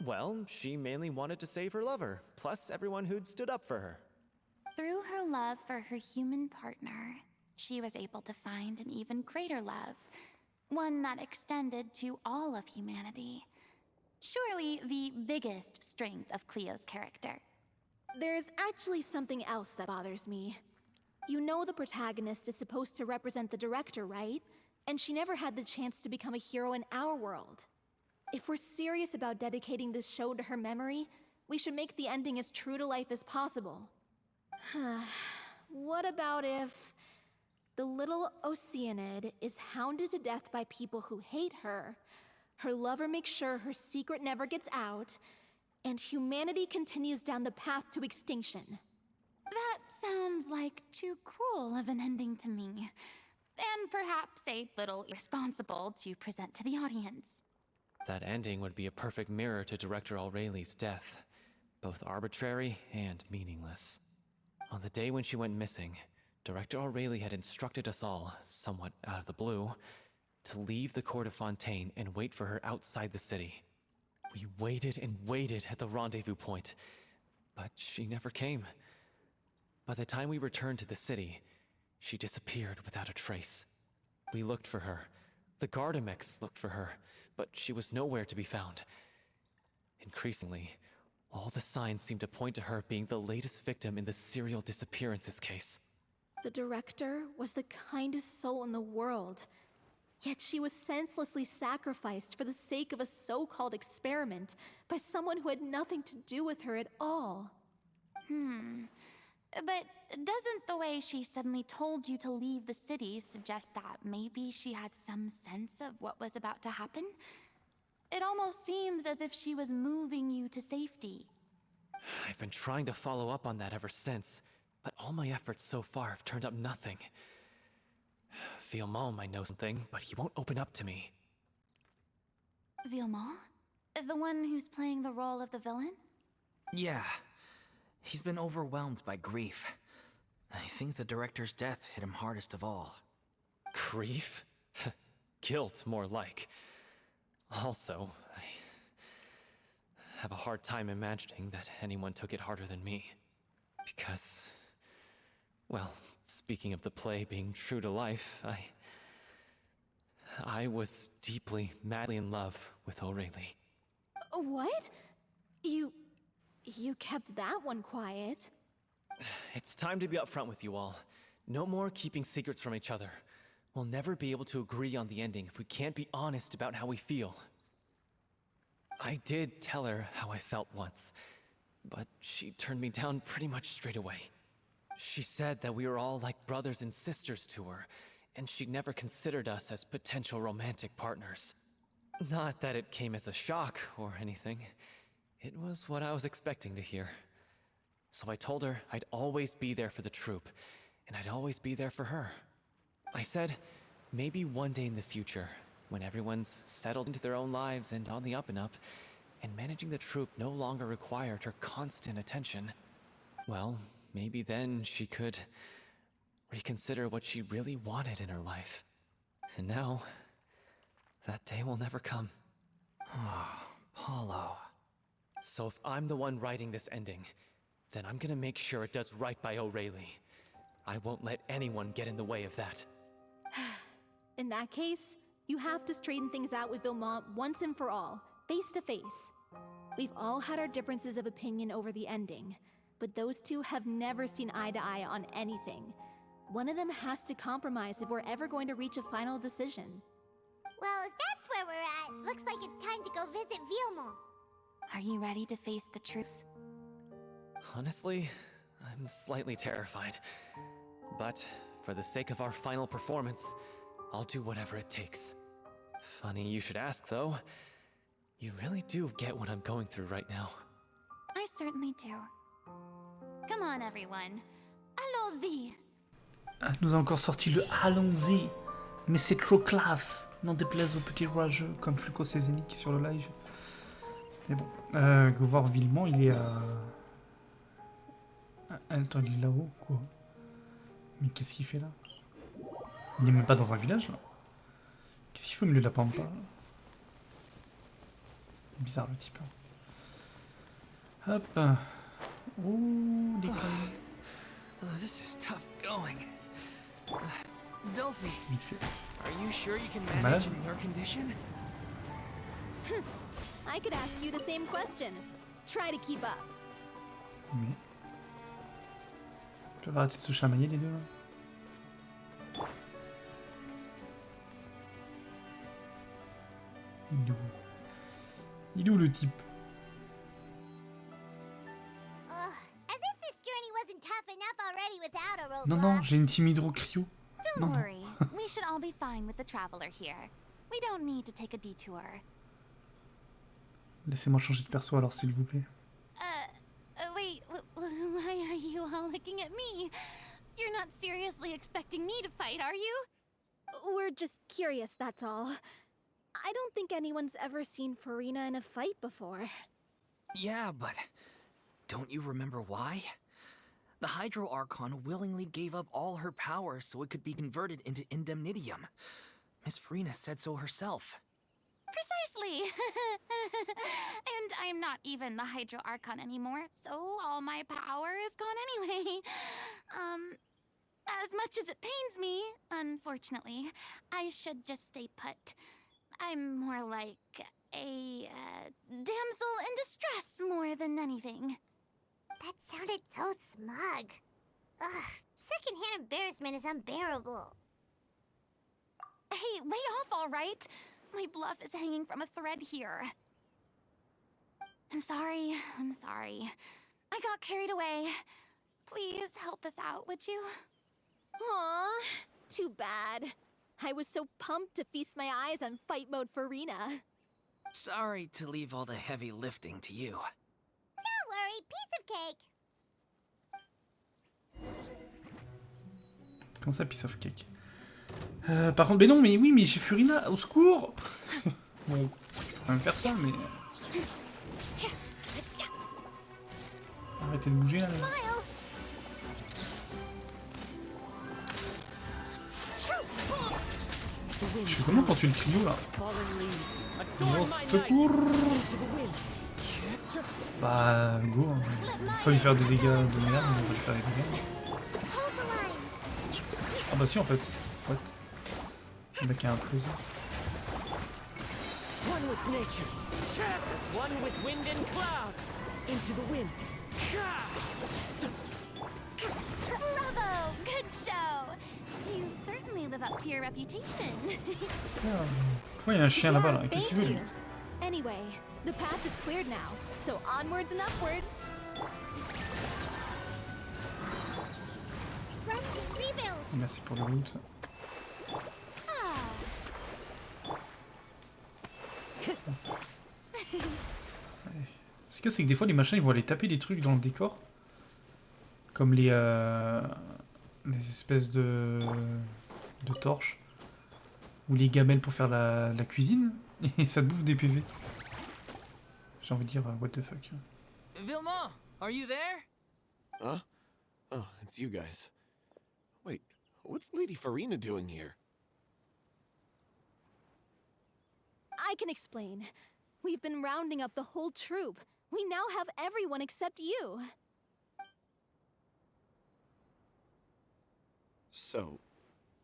Well, she mainly wanted to save her lover, plus everyone who'd stood up for her. Through her love for her human partner, she was able to find an even greater love, one that extended to all of humanity. Surely the biggest strength of Cleo's character. There's actually something else that bothers me. You know the protagonist is supposed to represent the director, right? And she never had the chance to become a hero in our world. If we're serious about dedicating this show to her memory, we should make the ending as true to life as possible. What about if the little Oceanid is hounded to death by people who hate her, her lover makes sure her secret never gets out, and humanity continues down the path to extinction? That sounds like too cruel of an ending to me, and perhaps a little irresponsible to present to the audience. That ending would be a perfect mirror to Director Aureli's death, both arbitrary and meaningless. On the day when she went missing, Director Aurelie had instructed us all, somewhat out of the blue, to leave the court of Fontaine and wait for her outside the city. We waited and waited at the rendezvous point, but she never came. By the time we returned to the city, she disappeared without a trace. We looked for her, The Gardamex looked for her, but she was nowhere to be found. Increasingly, all the signs seemed to point to her being the latest victim in the serial disappearances case. The director was the kindest soul in the world. Yet she was senselessly sacrificed for the sake of a so-called experiment by someone who had nothing to do with her at all. But doesn't the way she suddenly told you to leave the city suggest that maybe she had some sense of what was about to happen? It almost seems as if she was moving you to safety. I've been trying to follow up on that ever since, but all my efforts so far have turned up nothing. Villemont might know something, but he won't open up to me. Villemont? The one who's playing the role of the villain? Yeah. He's been overwhelmed by grief. I think the director's death hit him hardest of all. Grief? Guilt, more like. Also, I have a hard time imagining that anyone took it harder than me. Because, well, speaking of the play being true to life, I was deeply, madly in love with Aurelie. What? You kept that one quiet. It's time to be upfront with you all. No more keeping secrets from each other. We'll never be able to agree on the ending if we can't be honest about how we feel. I did tell her how I felt once, but she turned me down pretty much straight away. She said that we were all like brothers and sisters to her, and she'd never considered us as potential romantic partners. Not that it came as a shock or anything. It was what I was expecting to hear. So I told her I'd always be there for the troupe, and I'd always be there for her. I said, maybe one day in the future, when everyone's settled into their own lives and on the up and up, and managing the troupe no longer required her constant attention, well, maybe then she could reconsider what she really wanted in her life. And now, that day will never come. Oh, Paulo. So if I'm the one writing this ending, then I'm gonna make sure it does right by Aurelie. I won't let anyone get in the way of that. In that case, you have to straighten things out with Villemont once and for all, face to face. We've all had our differences of opinion over the ending, but those two have never seen eye to eye on anything. One of them has to compromise if we're ever going to reach a final decision. Well, if that's where we're at, looks like it's time to go visit Villemont. Are you ready to face the truth? Honestly, I'm slightly terrified. But for the sake of our final performance, I'll do whatever it takes. Funny you should ask, though. You really do get what I'm going through right now. I certainly do. Come on, everyone. Allons-y! Elle nous a encore sorti le allons-y. Mais c'est trop classe. N'en déplaise aux petits rageux comme Fluco Cézénique sur le live. Mais bon, go voir Villemont, il est à... Attends, il est là-haut, quoi. Mais qu'est-ce qu'il fait là? Il n'est même pas dans un village, là. Qu'est-ce qu'il fait au milieu de la pampa? Bizarre, le type. Hop. Oh, des connes. This is tough going. Delphi, Vite fait. are you sure you can manage in your condition? I could ask you the same question. Try to keep up. Mais... Tu vas arrêter de se chamailler, les deux, là? Il est où? Il est où, le type? As if this journey wasn't tough enough already without a roadblock. Non, non, j'ai une team hydro-cryo. Don't Non, non. worry. We should all be fine with the traveler here. We don't need to take a detour. Laissez-moi changer de perso, alors, s'il vous plaît. Wait, why are you all looking at me? You're not seriously expecting me to fight, are you? We're just curious, that's all. I don't think anyone's ever seen Furina in a fight before. Yeah, but don't you remember why? The Hydro Archon willingly gave up all her powers so it could be converted into indemnitium. Miss Furina said so herself. Precisely! And I'm not even the Hydro Archon anymore, so all my power is gone anyway. As much as it pains me, unfortunately, I should just stay put. I'm more like a damsel in distress more than anything. That sounded so smug. Ugh, secondhand embarrassment is unbearable. Hey, lay off, all right? My bluff is hanging from a thread here. I'm sorry. I got carried away. Please help us out, would you? Aw, too bad. I was so pumped to feast my eyes on fight mode Furina. Sorry to leave all the heavy lifting to you. Don't worry, piece of cake. Comment ça, piece of cake? Par contre, mais non, mais oui, mais j'ai Furina, au secours. Bon, je peux quand même faire ça, mais... Arrêtez de bouger, là. Je fais comment quand tu le trio, là? Oh, secours. Bah, go, hein. Faut lui faire des dégâts de merde, mais on va lui faire des dégâts. Ah bah si, en fait. What? Le mec a un plaisir. One with nature, one with wind and cloud, into the wind. Bravo! Good show! You certainly live up to your reputation. Pourquoi il y a un chien là-bas, là? Qu'est-ce qu'il veut, lui? Anyway, the path is cleared now, so onwards and upwards. Merci pour le loot. Ce qu'il y a, c'est que des fois les machins ils vont aller taper des trucs dans le décor. Comme les espèces de torches. Ou les gamelles pour faire la cuisine. Et ça te bouffe des PV. J'ai envie de dire, what the fuck. Vilma, are you there? Huh? Oh, it's you guys. Wait, what's Lady Furina doing here? I can explain. We've been rounding up the whole troop. We now have everyone except you. So,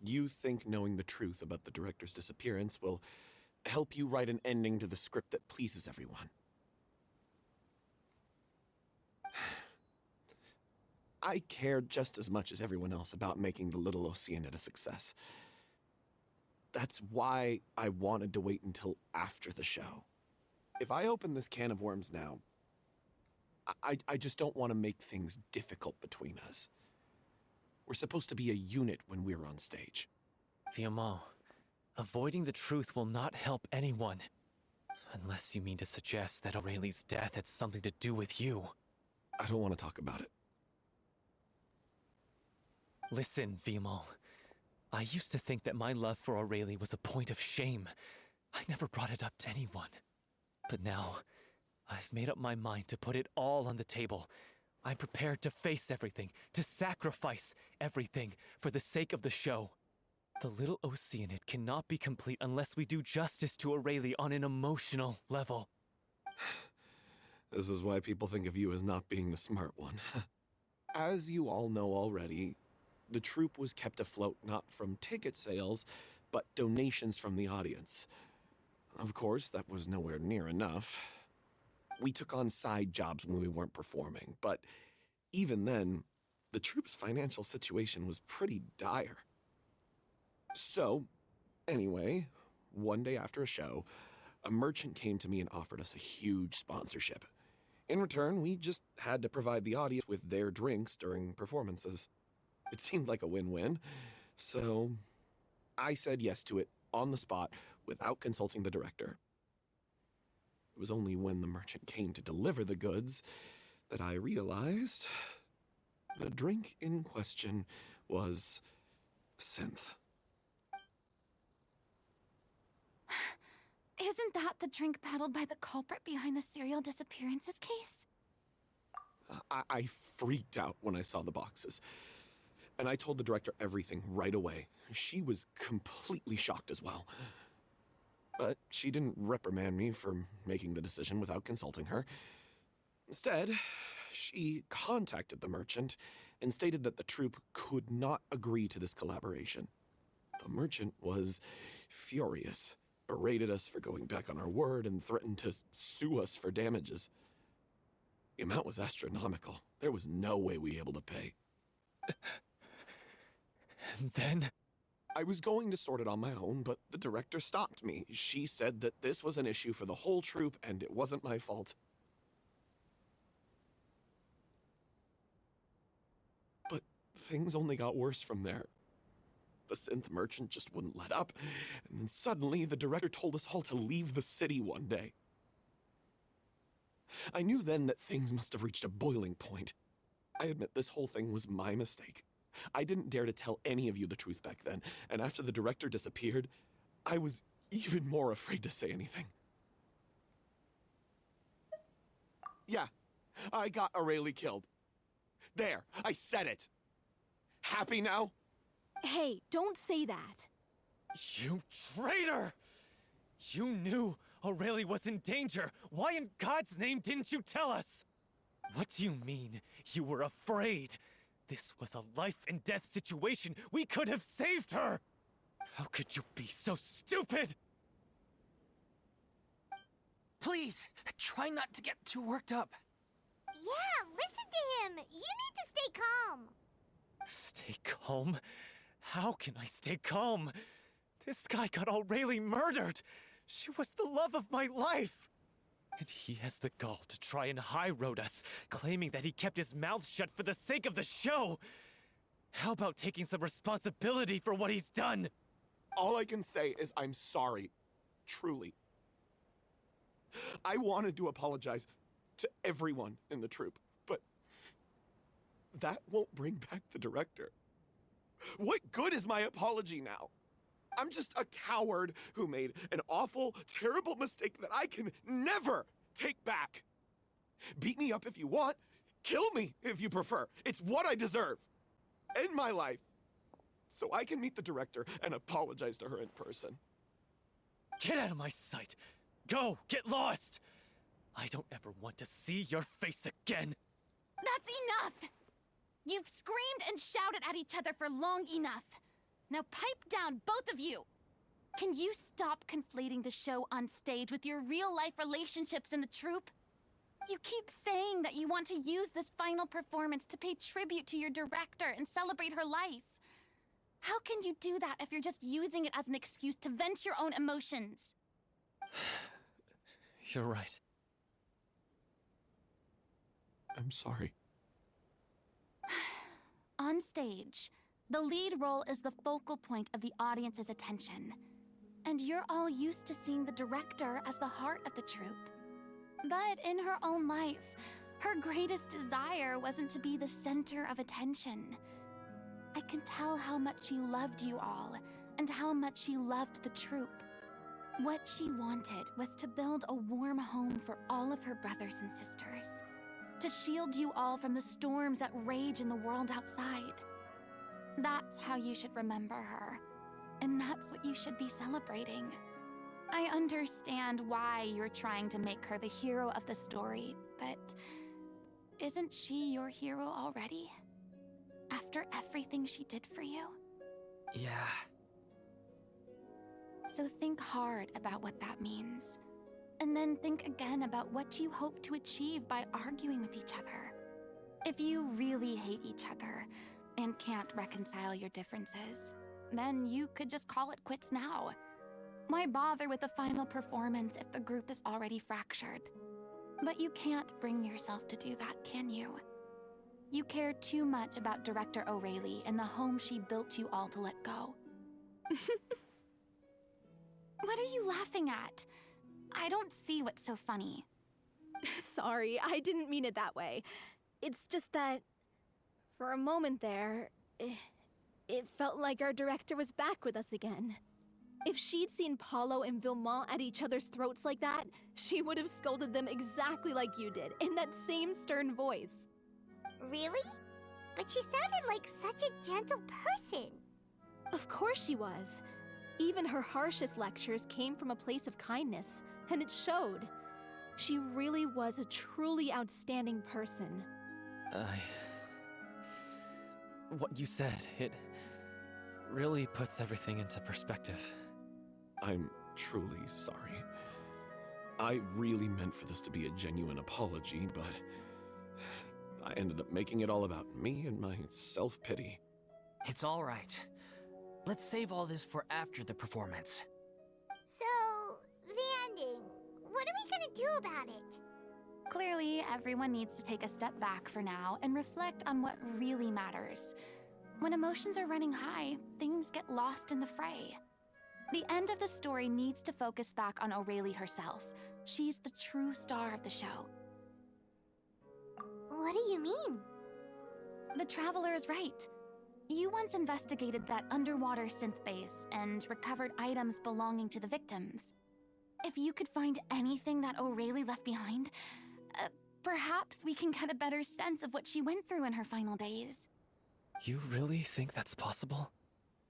you think knowing the truth about the director's disappearance will help you write an ending to the script that pleases everyone? I care just as much as everyone else about making the little Oceanide a success. That's why I wanted to wait until after the show. If I open this can of worms now, I just don't want to make things difficult between us. We're supposed to be a unit when we're on stage. Vilma, avoiding the truth will not help anyone. Unless you mean to suggest that Aurelie's death had something to do with you. I don't want to talk about it. Listen, Vilma. I used to think that my love for Aurelie was a point of shame. I never brought it up to anyone. But now, I've made up my mind to put it all on the table. I'm prepared to face everything, to sacrifice everything for the sake of the show. The little Oceanide cannot be complete unless we do justice to Aurelie on an emotional level. This is why people think of you as not being the smart one. As you all know already, the troupe was kept afloat not from ticket sales, but donations from the audience. Of course, that was nowhere near enough. We took on side jobs when we weren't performing, but even then, the troupe's financial situation was pretty dire. So, anyway, one day after a show, a merchant came to me and offered us a huge sponsorship. In return, we just had to provide the audience with their drinks during performances. It seemed like a win-win, so I said yes to it on the spot without consulting the director. It was only when the merchant came to deliver the goods that I realized the drink in question was synth. Isn't that the drink paddled by the culprit behind the serial disappearances case? I freaked out when I saw the boxes. And I told the director everything right away. She was completely shocked as well. But she didn't reprimand me for making the decision without consulting her. Instead, She contacted the merchant and stated that the troupe could not agree to this collaboration. The merchant was furious, berated us for going back on our word, and threatened to sue us for damages. The amount was astronomical. There was no way we were able to pay. And then? I was going to sort it on my own, but the director stopped me. She said that this was an issue for the whole troupe, and it wasn't my fault. But things only got worse from there. The synth merchant just wouldn't let up, and then suddenly the director told us all to leave the city one day. I knew then that things must have reached a boiling point. I admit this whole thing was my mistake. I didn't dare to tell any of you the truth back then, and after the director disappeared, I was even more afraid to say anything. Yeah, I got Aurelie killed. There, I said it. Happy now? Hey, don't say that. You traitor! You knew Aurelie was in danger. Why in God's name didn't you tell us? What do you mean, you were afraid? This was a life and death situation. We could have saved her! How could you be so stupid? Please, try not to get too worked up. Yeah, listen to him. You need to stay calm. Stay calm? How can I stay calm? This guy got Aurelie murdered. She was the love of my life. And he has the gall to try and high-road us, claiming that he kept his mouth shut for the sake of the show. How about taking some responsibility for what he's done? All I can say is I'm sorry. Truly. I wanted to apologize to everyone in the troupe, but that won't bring back the director. What good is my apology now? I'm just a coward who made an awful, terrible mistake that I can never take back. Beat me up if you want. Kill me if you prefer. It's what I deserve. End my life. So I can meet the director and apologize to her in person. Get out of my sight. Go, get lost. I don't ever want to see your face again. That's enough! You've screamed and shouted at each other for long enough. Now pipe down, both of you! Can you stop conflating the show on stage with your real-life relationships in the troupe? You keep saying that you want to use this final performance to pay tribute to your director and celebrate her life. How can you do that if you're just using it as an excuse to vent your own emotions? You're right. I'm sorry. On stage, the lead role is the focal point of the audience's attention. And you're all used to seeing the director as the heart of the troupe. But in her own life, her greatest desire wasn't to be the center of attention. I can tell how much she loved you all, and how much she loved the troupe. What she wanted was to build a warm home for all of her brothers and sisters. To shield you all from the storms that rage in the world outside. That's how you should remember her. And that's what you should be celebrating. I understand why you're trying to make her the hero of the story, but isn't she your hero already? After everything she did for you? Yeah. So think hard about what that means. And then think again about what you hope to achieve by arguing with each other. If you really hate each other and can't reconcile your differences, then you could just call it quits now. Why bother with the final performance if the group is already fractured? But you can't bring yourself to do that, can you? You care too much about Director Aurelie and the home she built you all to let go. What are you laughing at? I don't see what's so funny. Sorry, I didn't mean it that way. It's just that, for a moment there, it felt like our director was back with us again. If she'd seen Paulo and Villemont at each other's throats like that, she would have scolded them exactly like you did, in that same stern voice. Really? But she sounded like such a gentle person. Of course she was. Even her harshest lectures came from a place of kindness, and it showed. She really was a truly outstanding person. What you said, it really puts everything into perspective. I'm truly sorry. I really meant for this to be a genuine apology, but I ended up making it all about me and my self-pity. It's all right. Let's save all this for after the performance. So, the ending. What are we gonna do about it? Clearly, everyone needs to take a step back for now and reflect on what really matters. When emotions are running high, things get lost in the fray. The end of the story needs to focus back on Aurelie herself. She's the true star of the show. What do you mean? The Traveler is right. You once investigated that underwater synth base and recovered items belonging to the victims. If you could find anything that Aurelie left behind, perhaps we can get a better sense of what she went through in her final days. You really think that's possible?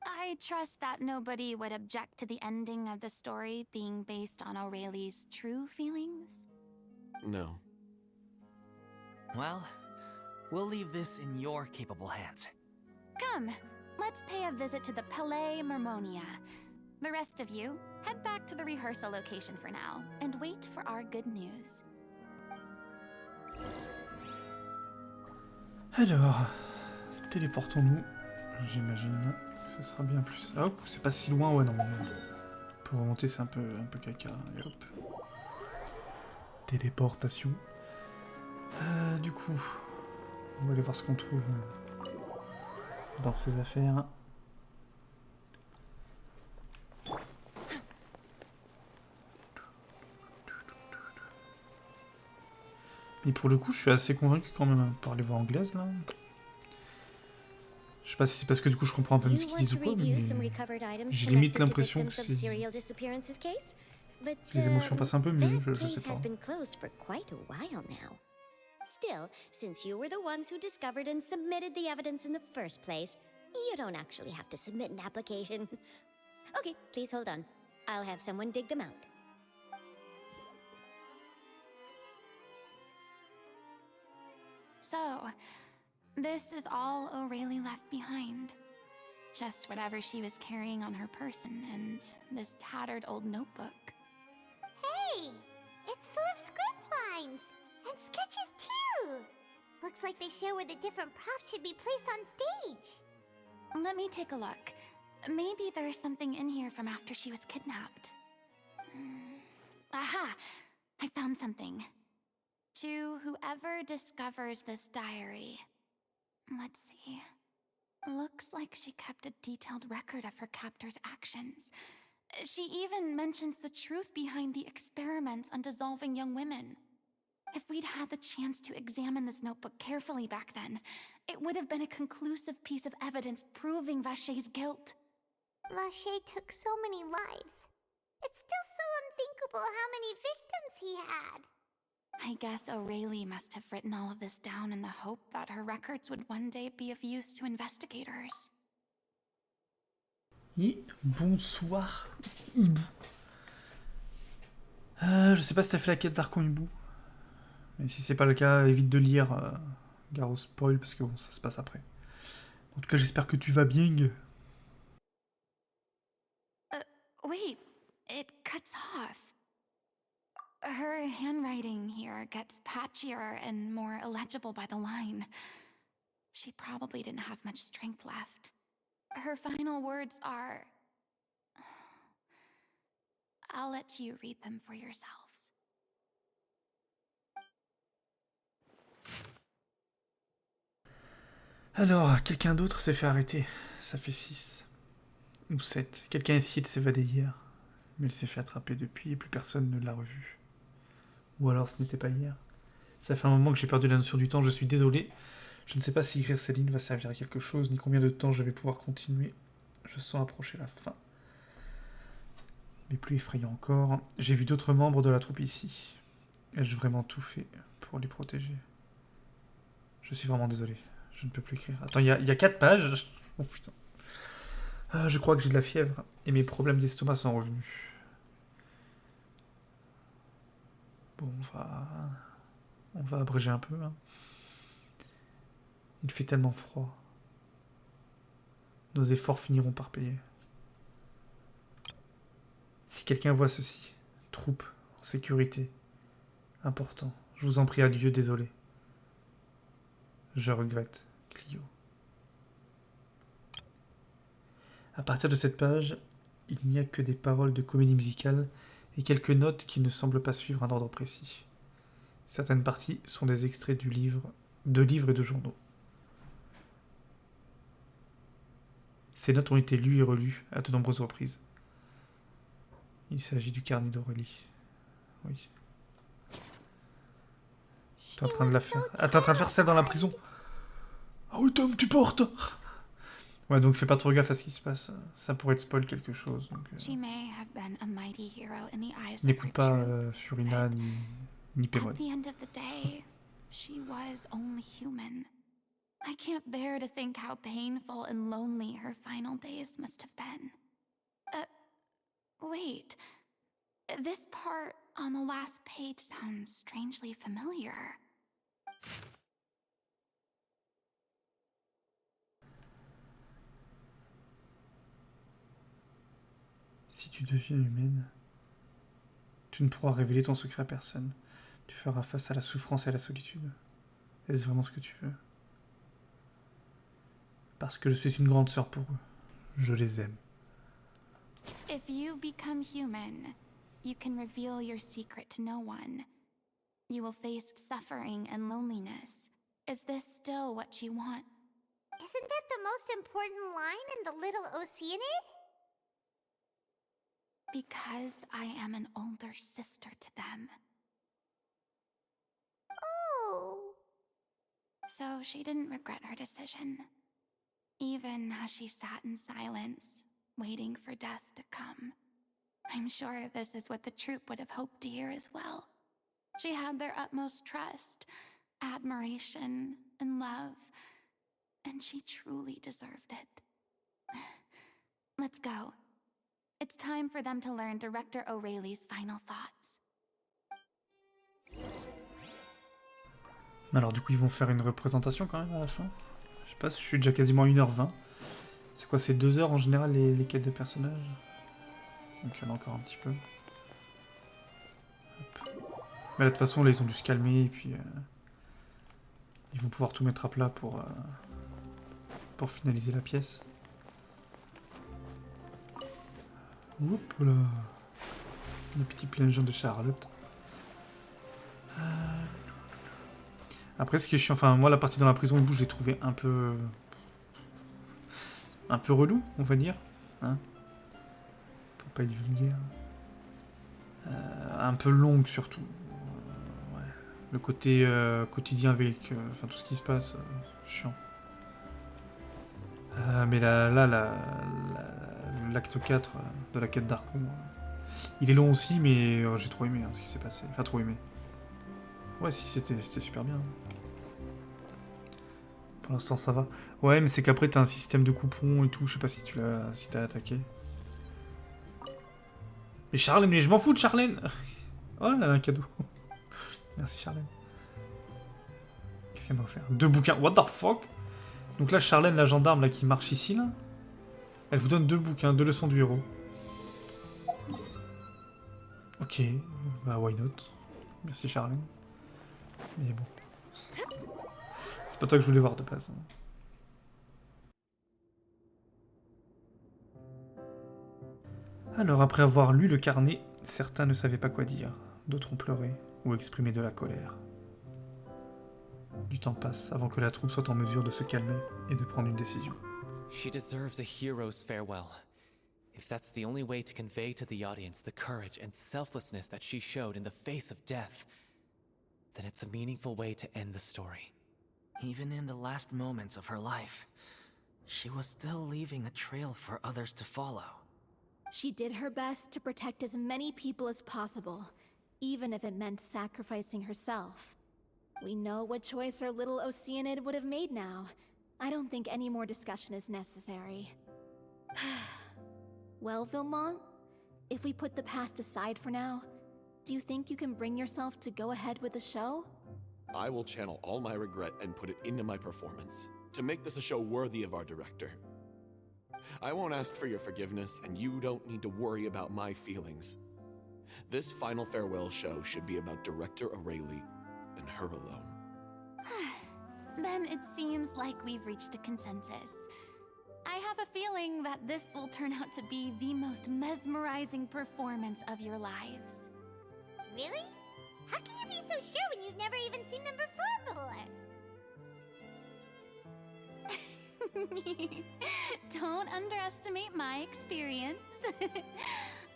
I trust that nobody would object to the ending of the story being based on Aurelie's true feelings. No. Well, we'll leave this in your capable hands. Come, let's pay a visit to the Palais Mermonia. The rest of you, head back to the rehearsal location for now, and wait for our good news. Alors, téléportons-nous. J'imagine que ce sera bien plus... Ah, hop, c'est pas si loin, ouais, non, mais... Pour remonter, c'est un peu caca, et hop. Téléportation. Du coup, on va aller voir ce qu'on trouve dans ces affaires. Et pour le coup, je suis assez convaincu quand même par les voix anglaises, là. Je sais pas si c'est parce que du coup je comprends un peu mieux ce qu'ils disent ou quoi, mais j'ai limite l'impression que c'est... Les émotions passent un peu mieux, je sais pas. Still, since you were the ones who discovered and submitted the evidence in the first place, you don't actually have to submit an application. Okay, please hold on. I'll have someone dig them out. So, this is all Aurelie left behind. Just whatever she was carrying on her person and this tattered old notebook. Hey! It's full of script lines! And sketches too! Looks like they show where the different props should be placed on stage. Let me take a look. Maybe there's something in here from after she was kidnapped. Aha! I found something. To whoever discovers this diary. Let's see. Looks like she kept a detailed record of her captor's actions. She even mentions the truth behind the experiments on dissolving young women. If we'd had the chance to examine this notebook carefully back then, it would have been a conclusive piece of evidence proving Vachey's guilt. Vachey took so many lives. It's still so unthinkable how many victims he had. I guess Aurelie must have written all of this down in the hope that her records would one day be of use to investigators. Et bonsoir, Hibou. Je sais pas si t'as fait la quête d'Archon Hibou. Mais si c'est pas le cas, évite de lire gare au spoil parce que bon, ça se passe après. En tout cas, j'espère que tu vas bien. Wait, it cuts off. Her handwriting here gets patchier and more illegible by the line. She probably didn't have much strength left. Her final words are... I'll let you read them for yourselves. Alors, quelqu'un d'autre s'est fait arrêter. Ça fait 6. Ou 7. Quelqu'un a essayé de s'évader hier. Mais il s'est fait attraper depuis et plus personne ne l'a revu. Ou alors ce n'était pas hier. Ça fait un moment que j'ai perdu la notion du temps, je suis désolé. Je ne sais pas si écrire ces lignes va servir à quelque chose, ni combien de temps je vais pouvoir continuer. Je sens approcher la fin. Mais plus effrayant encore, j'ai vu d'autres membres de la troupe ici. Ai-je vraiment tout fait pour les protéger? Je suis vraiment désolé. Je ne peux plus écrire. Attends, il y a 4 pages. Oh putain. Ah, je crois que j'ai de la fièvre et mes problèmes d'estomac sont revenus. Bon, on va abréger un peu. Hein. Il fait tellement froid. Nos efforts finiront par payer. Si quelqu'un voit ceci, troupe, en sécurité, important, je vous en prie, adieu, désolé. Je regrette, Clio. À partir de cette page, il n'y a que des paroles de comédie musicale et quelques notes qui ne semblent pas suivre un ordre précis. Certaines parties sont des extraits de livres et de journaux. Ces notes ont été lues et relues à de nombreuses reprises. Il s'agit du carnet d'Aurélie. Oui. T'es en train de la faire. Ah, t'es en train de faire celle dans la prison. Ah oui, Tom, tu portes. Ouais, donc fais pas trop gaffe à ce qui se passe. Ça pourrait te spoil quelque chose. N'écoute pas Furina ni Pémon. At the end of the day, she was only human. I can't bear to think how painful and lonely her final days must have been. Wait. This part on the last page sounds strangely familiar. Si tu deviens humaine, tu ne pourras révéler ton secret à personne. Tu feras face à la souffrance et à la solitude. Est-ce vraiment ce que tu veux? Parce que je suis une grande sœur pour eux. Je les aime. If you become human, you can reveal your secret to no one. You will face suffering and loneliness. Is this still what you want? Isn't that the most important line in the little océanide? Because I am an older sister to them. Oh. So she didn't regret her decision, even as she sat in silence, waiting for death to come. I'm sure this is what the troupe would have hoped to hear as well. She had their utmost trust, admiration, and love, and she truly deserved it. Let's go. It's time for them to learn Director O'Reilly's final thoughts. Alors du coup ils vont faire une représentation quand même à la fin. Je sais pas, je suis déjà quasiment à 1h20. C'est quoi, c'est 2 heures en général les quêtes de personnages? Donc il y en a encore un petit peu. Hop. Mais là de toute façon là ils ont dû se calmer et puis ils vont pouvoir tout mettre à plat pour finaliser la pièce. Hop là. Le petit plongeon de Charlotte. Après ce qui est chiant, enfin moi la partie dans la prison où j'ai trouvé un peu relou, on va dire. Hein, pour pas être vulgaire. Un peu longue surtout. Ouais. Le côté quotidien avec enfin tout ce qui se passe, chiant. Mais l'acte 4 de la quête d'Arcon, il est long aussi, mais j'ai trop aimé ce qui s'est passé. Enfin, trop aimé. Ouais, si, c'était super bien. Pour l'instant, ça va. Ouais, mais c'est qu'après, t'as un système de coupons et tout. Je sais pas si t'as attaqué. Mais Charlène, mais je m'en fous de Charlène. Oh, elle a un cadeau. Merci, Charlène. Qu'est-ce qu'elle m'a offert? 2 bouquins. What the fuck? Donc là, Charlène, la gendarme là, qui marche ici, là, elle vous donne 2 bouquins, 2 leçons du héros. Ok, bah why not? Merci Charlène. Mais bon. C'est pas toi que je voulais voir de base. Alors, après avoir lu le carnet, certains ne savaient pas quoi dire. D'autres ont pleuré ou exprimé de la colère. Du temps passe avant que la troupe soit en mesure de se calmer et de prendre une décision. She deserves a hero's farewell. If that's the only way to convey to the audience the courage and selflessness that she showed in the face of death, then it's a meaningful way to end the story. Even in the last moments of her life, she was still leaving a trail for others to follow. She did her best to protect as many people as possible, even if it meant sacrificing herself. We know what choice our little Oceanid would have made now. I don't think any more discussion is necessary. Well, Vilmont, if we put the past aside for now, do you think you can bring yourself to go ahead with the show? I will channel all my regret and put it into my performance, to make this a show worthy of our director. I won't ask for your forgiveness, and you don't need to worry about my feelings. This final farewell show should be about Director Aurelie and her alone. Then it seems like we've reached a consensus. I have a feeling that this will turn out to be the most mesmerizing performance of your lives. Really? How can you be so sure when you've never even seen them perform before? Don't underestimate my experience.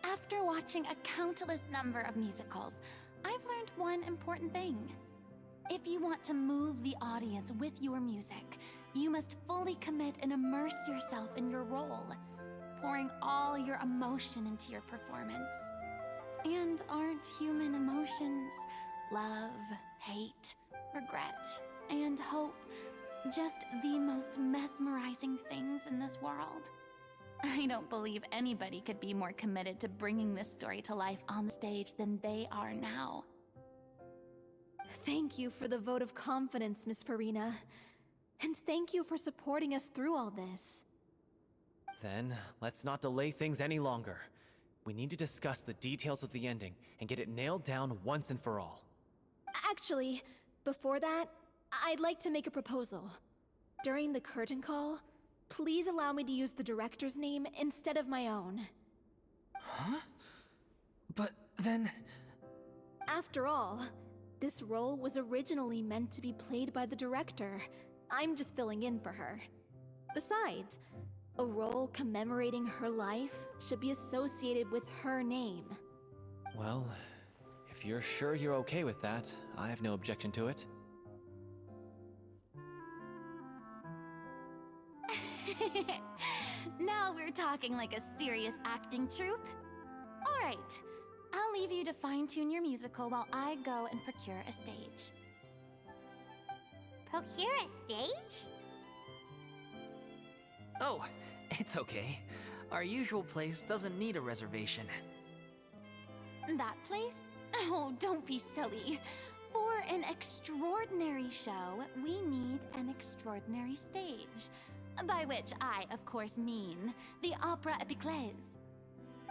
After watching a countless number of musicals, I've learned one important thing. If you want to move the audience with your music, you must fully commit and immerse yourself in your role, pouring all your emotion into your performance. And aren't human emotions, love, hate, regret, and hope, just the most mesmerizing things in this world? I don't believe anybody could be more committed to bringing this story to life on the stage than they are now. Thank you for the vote of confidence, Miss Furina. And thank you for supporting us through all this. Then, let's not delay things any longer. We need to discuss the details of the ending and get it nailed down once and for all. Actually, before that, I'd like to make a proposal. During the curtain call, please allow me to use the director's name instead of my own. Huh? But then... After all, this role was originally meant to be played by the director. I'm just filling in for her. Besides, a role commemorating her life should be associated with her name. Well, if you're sure you're okay with that, I have no objection to it. Now we're talking like a serious acting troupe. All right, I'll leave you to fine-tune your musical while I go and procure a stage. Procure a stage? Oh, it's okay. Our usual place doesn't need a reservation. That place? Oh, don't be silly. For an extraordinary show, we need an extraordinary stage. By which I, of course, mean the Opera Epiclese.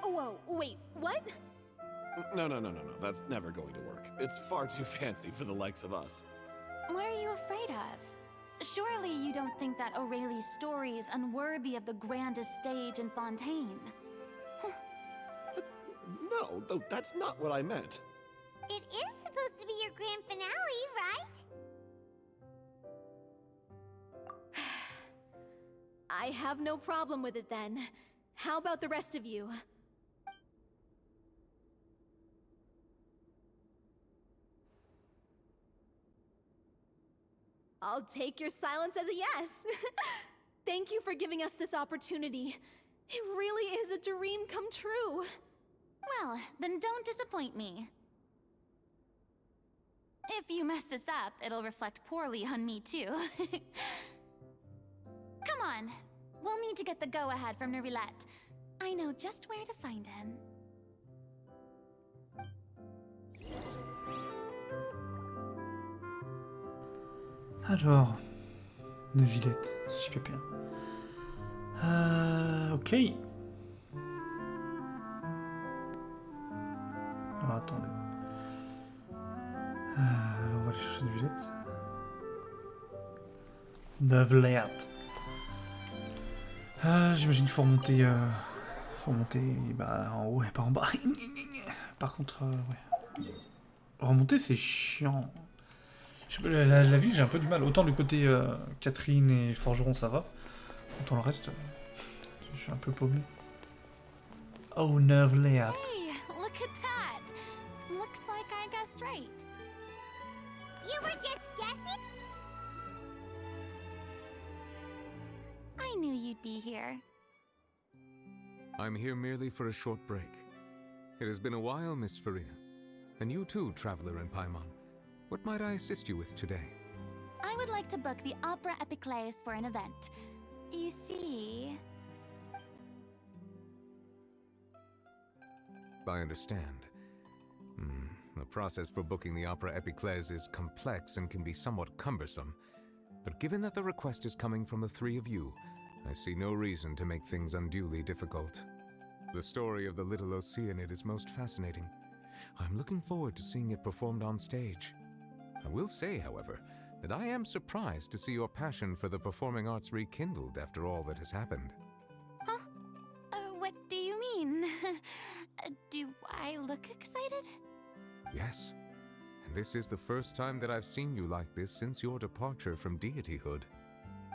Whoa, wait, what? No. That's never going to work. It's far too fancy for the likes of us. What are you afraid of? Surely you don't think that Aurelie's story is unworthy of the grandest stage in Fontaine? No, that's not what I meant. It is supposed to be your grand finale, right? I have no problem with it then. How about the rest of you? I'll take your silence as a yes. Thank you for giving us this opportunity. It really is a dream come true. Well, then don't disappoint me. If you mess this up, it'll reflect poorly on me too. Come on, we'll need to get the go-ahead from Nervilette. I know just where to find him. Alors, Neuvillette, super bien. Ok. Alors attendez. On va aller chercher Neuvillette. Neuvillette. J'imagine qu'il faut remonter, en haut et pas en bas. Par contre, ouais. Remonter, c'est chiant. La ville, j'ai un peu du mal. Autant le côté Catherine et Forgeron, ça va. Autant le reste, je suis un peu paumé. Oh, Neuvillette. Hey, look at that. Looks like I guessed right. You were just guessing? I knew you'd be here. I'm here merely for a short break. It has been a while, Miss Furina. And you too, traveler in Paimon. What might I assist you with today? I would like to book the Opera Epiclese for an event. You see... I understand. The process for booking the opera Epiclese is complex and can be somewhat cumbersome. But given that the request is coming from the three of you, I see no reason to make things unduly difficult. The story of the little Oceanide is most fascinating. I'm looking forward to seeing it performed on stage. I will say, however, that I am surprised to see your passion for the performing arts rekindled after all that has happened. Huh? What do you mean? Do I look excited? Yes. And this is the first time that I've seen you like this since your departure from deityhood.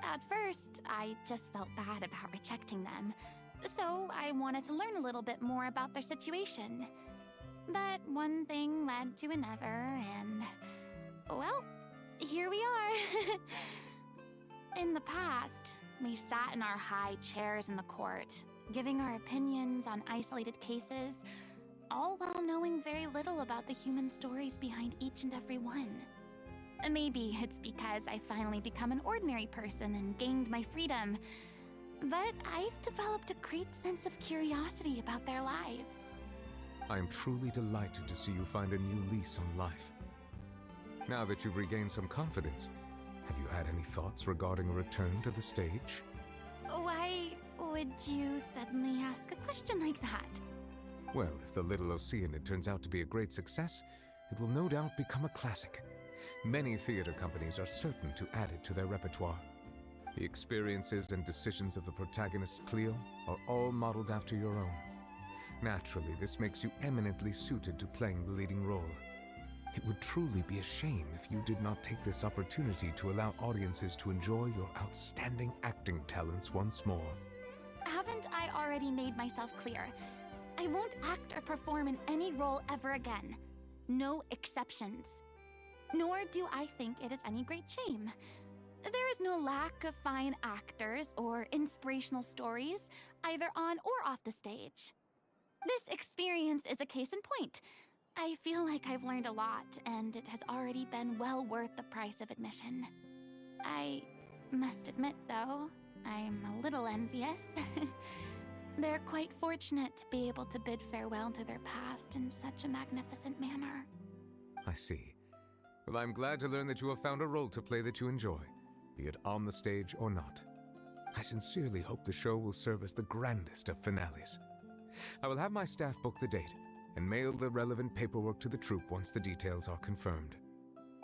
At first, I just felt bad about rejecting them, so I wanted to learn a little bit more about their situation. But one thing led to another, and... well, here we are. In the past, we sat in our high chairs in the court, giving our opinions on isolated cases, all while knowing very little about the human stories behind each and every one. Maybe it's because I finally become an ordinary person and gained my freedom, but I've developed a great sense of curiosity about their lives. I am truly delighted to see you find a new lease on life. Now that you've regained some confidence, have you had any thoughts regarding a return to the stage? Why would you suddenly ask a question like that? Well, if the little Oceanide turns out to be a great success, it will no doubt become a classic. Many theater companies are certain to add it to their repertoire. The experiences and decisions of the protagonist, Cleo, are all modeled after your own. Naturally, this makes you eminently suited to playing the leading role. It would truly be a shame if you did not take this opportunity to allow audiences to enjoy your outstanding acting talents once more. Haven't I already made myself clear? I won't act or perform in any role ever again. No exceptions. Nor do I think it is any great shame. There is no lack of fine actors or inspirational stories, either on or off the stage. This experience is a case in point. I feel like I've learned a lot, and it has already been well worth the price of admission. I must admit, though, I'm a little envious. They're quite fortunate to be able to bid farewell to their past in such a magnificent manner. I see. Well, I'm glad to learn that you have found a role to play that you enjoy, be it on the stage or not. I sincerely hope the show will serve as the grandest of finales. I will have my staff book the date and mail the relevant paperwork to the troupe once the details are confirmed.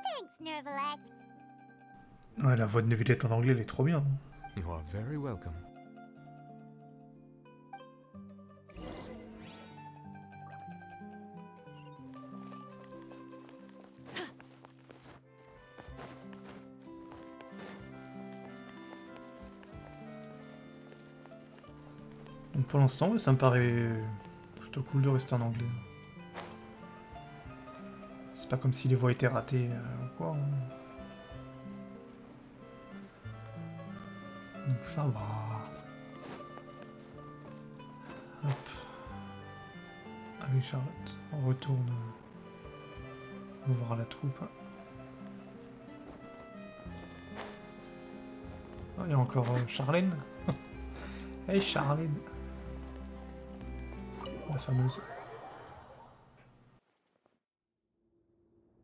Thanks, Nervalette. Ouais, la voix de Neuvillette en anglais, elle est trop bien. You are very welcome. Donc pour l'instant, ça me paraît plutôt cool de rester en anglais. C'est pas comme si les voix étaient ratées ou quoi. Donc ça va. Hop. Allez Charlotte, on retourne voir la troupe. Oh, il y a encore Charlène. Hey Charlène. La fameuse.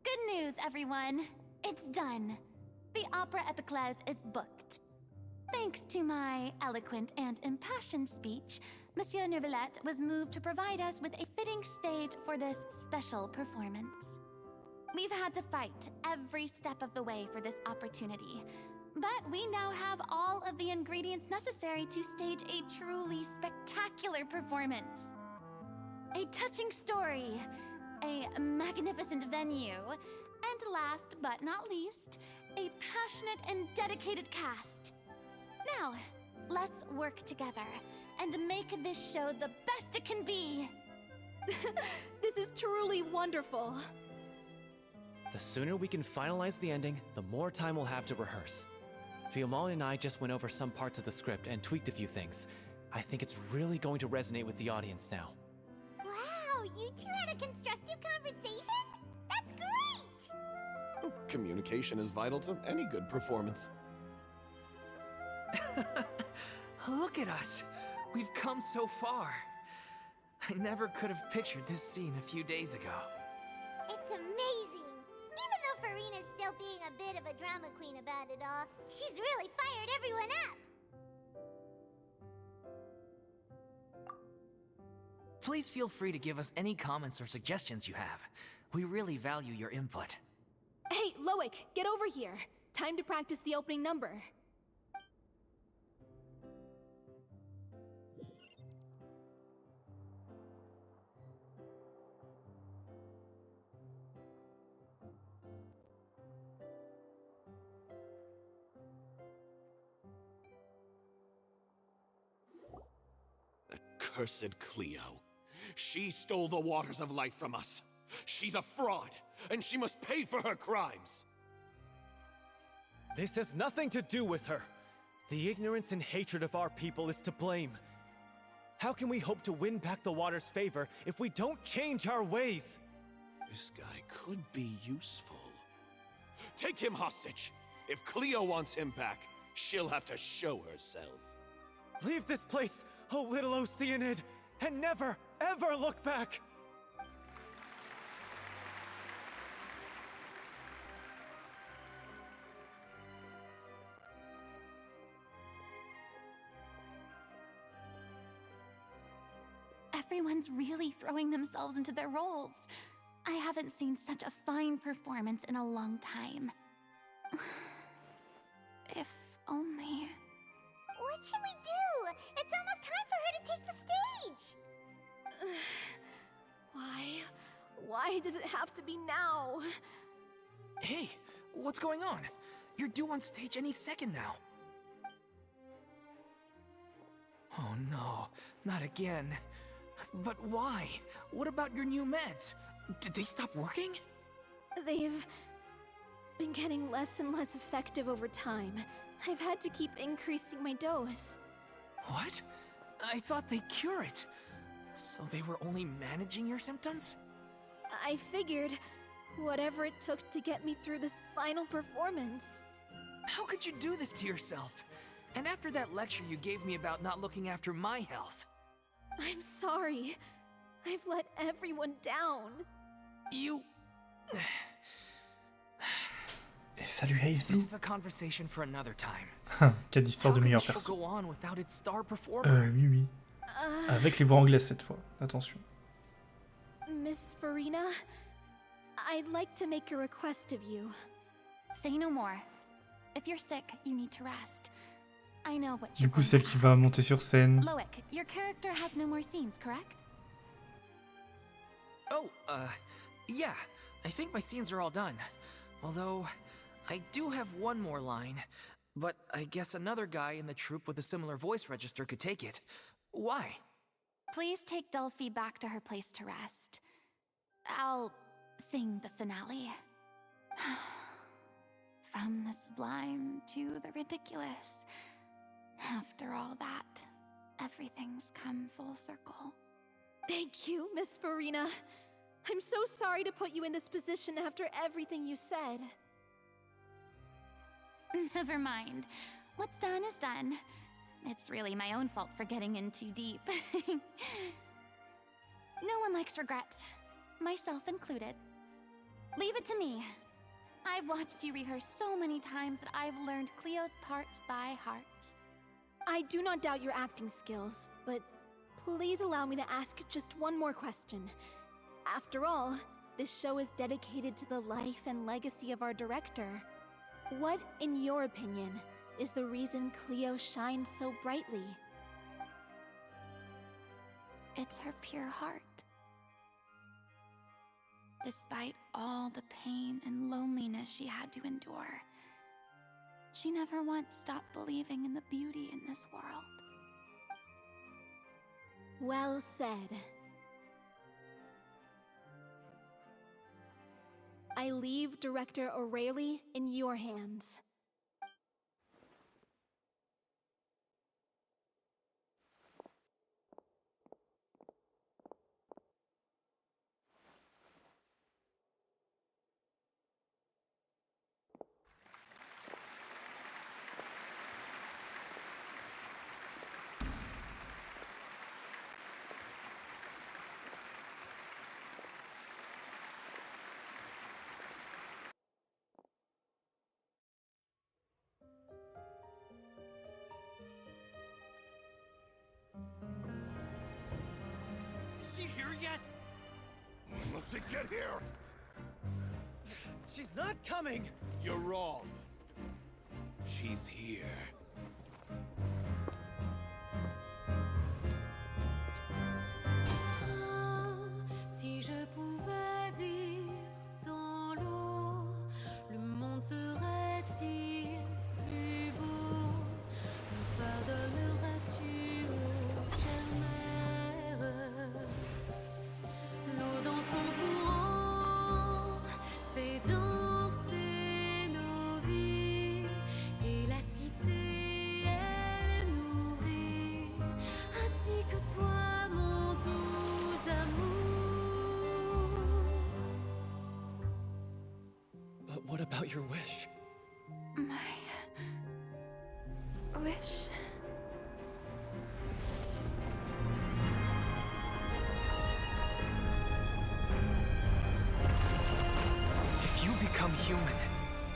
Good news, everyone. It's done. The opera Epiclese is booked. Thanks to my eloquent and impassioned speech, Monsieur Neuvillette was moved to provide us with a fitting stage for this special performance. We've had to fight every step of the way for this opportunity, but we now have all of the ingredients necessary to stage a truly spectacular performance. A touching story, a magnificent venue, and last but not least, a passionate and dedicated cast. Now, let's work together and make this show the best it can be. This is truly wonderful. The sooner we can finalize the ending, the more time we'll have to rehearse. Fiamma and I just went over some parts of the script and tweaked a few things. I think it's really going to resonate with the audience now. Wow, you two had a constructive conversation? That's great! Communication is vital to any good performance. Look at us! We've come so far. I never could have pictured this scene a few days ago. It's amazing! Even though Furina's still being a bit of a drama queen about it all, she's really fired everyone up! Please feel free to give us any comments or suggestions you have. We really value your input. Hey, Loic, get over here. Time to practice the opening number. That cursed Cleo. She stole the waters of life from us. She's a fraud, and she must pay for her crimes. This has nothing to do with her. The ignorance and hatred of our people is to blame. How can we hope to win back the water's favor if we don't change our ways? This guy could be useful. Take him hostage. If Cleo wants him back, she'll have to show herself. Leave this place, oh little Oceanid, and never, ever look back! Everyone's really throwing themselves into their roles. I haven't seen such a fine performance in a long time. If only... What should we do? It's almost time for her to take the stage! Why? Why does it have to be now? Hey, what's going on? You're due on stage any second now. Oh no, not again. But why? What about your new meds? Did they stop working? They've been getting less and less effective over time. I've had to keep increasing my dose. What? I thought they cure it. So they were only managing your symptoms? I figured whatever it took to get me through this final performance. How could you do this to yourself? And after that lecture you gave me about not looking after my health. I'm sorry. I've let everyone down. You... Et salut Haze Blue. This is a conversation for another time. Quelle histoire de meilleur perso. Go on without its star performer? Oui, oui. Avec les voix anglaises cette fois. Attention. Miss Furina, I'd like to make a request of you. Say no more. If you're sick, you need to rest. I know what Du coup, celle qui va monter sur scène. Loic, your character has no more scenes, correct? Oh, yeah. I think my scenes are all done. Although, I do have one more line. But I guess another guy in the troupe with a similar voice register could take it. Why? Please take Delphi back to her place to rest. I'll sing the finale. From the sublime to the ridiculous. After all that, everything's come full circle. Thank you, Miss Furina. I'm so sorry to put you in this position after everything you said. Never mind. What's done is done. It's really my own fault for getting in too deep. No one likes regrets, myself included. Leave it to me. I've watched you rehearse so many times that I've learned Cleo's part by heart. I do not doubt your acting skills, but please allow me to ask just one more question. After all, this show is dedicated to the life and legacy of our director. What, in your opinion, is the reason Cleo shines so brightly? It's her pure heart. Despite all the pain and loneliness she had to endure, she never once stopped believing in the beauty in this world. Well said. I leave Director O'Reilly in your hands. get here! She's not coming! You're wrong. She's here. Si je pouvais vivre dans l'eau, le monde serait-il plus beau? Me pardonneras-tu, ô chère mère? L'eau dans son courant fait danser nos vies, et la cité elle nourrit, ainsi que toi, mon doux amour. But what about your wish? My wish. If you become human,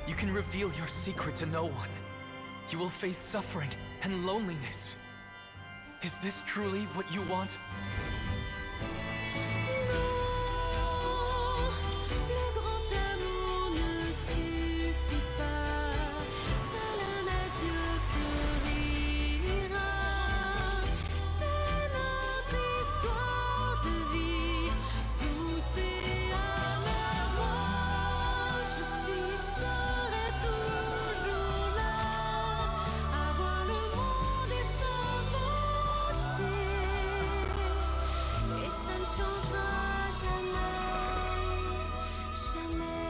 you can reveal your secret to no one. You will face suffering and loneliness. Is this truly what you want? Le grand amour ne suffit pas, seul un adieu fleurira. C'est notre histoire de vie, douce et amère. Moi, je serai toujours là, à voir le monde et sa beauté, et ça ne changera jamais, jamais.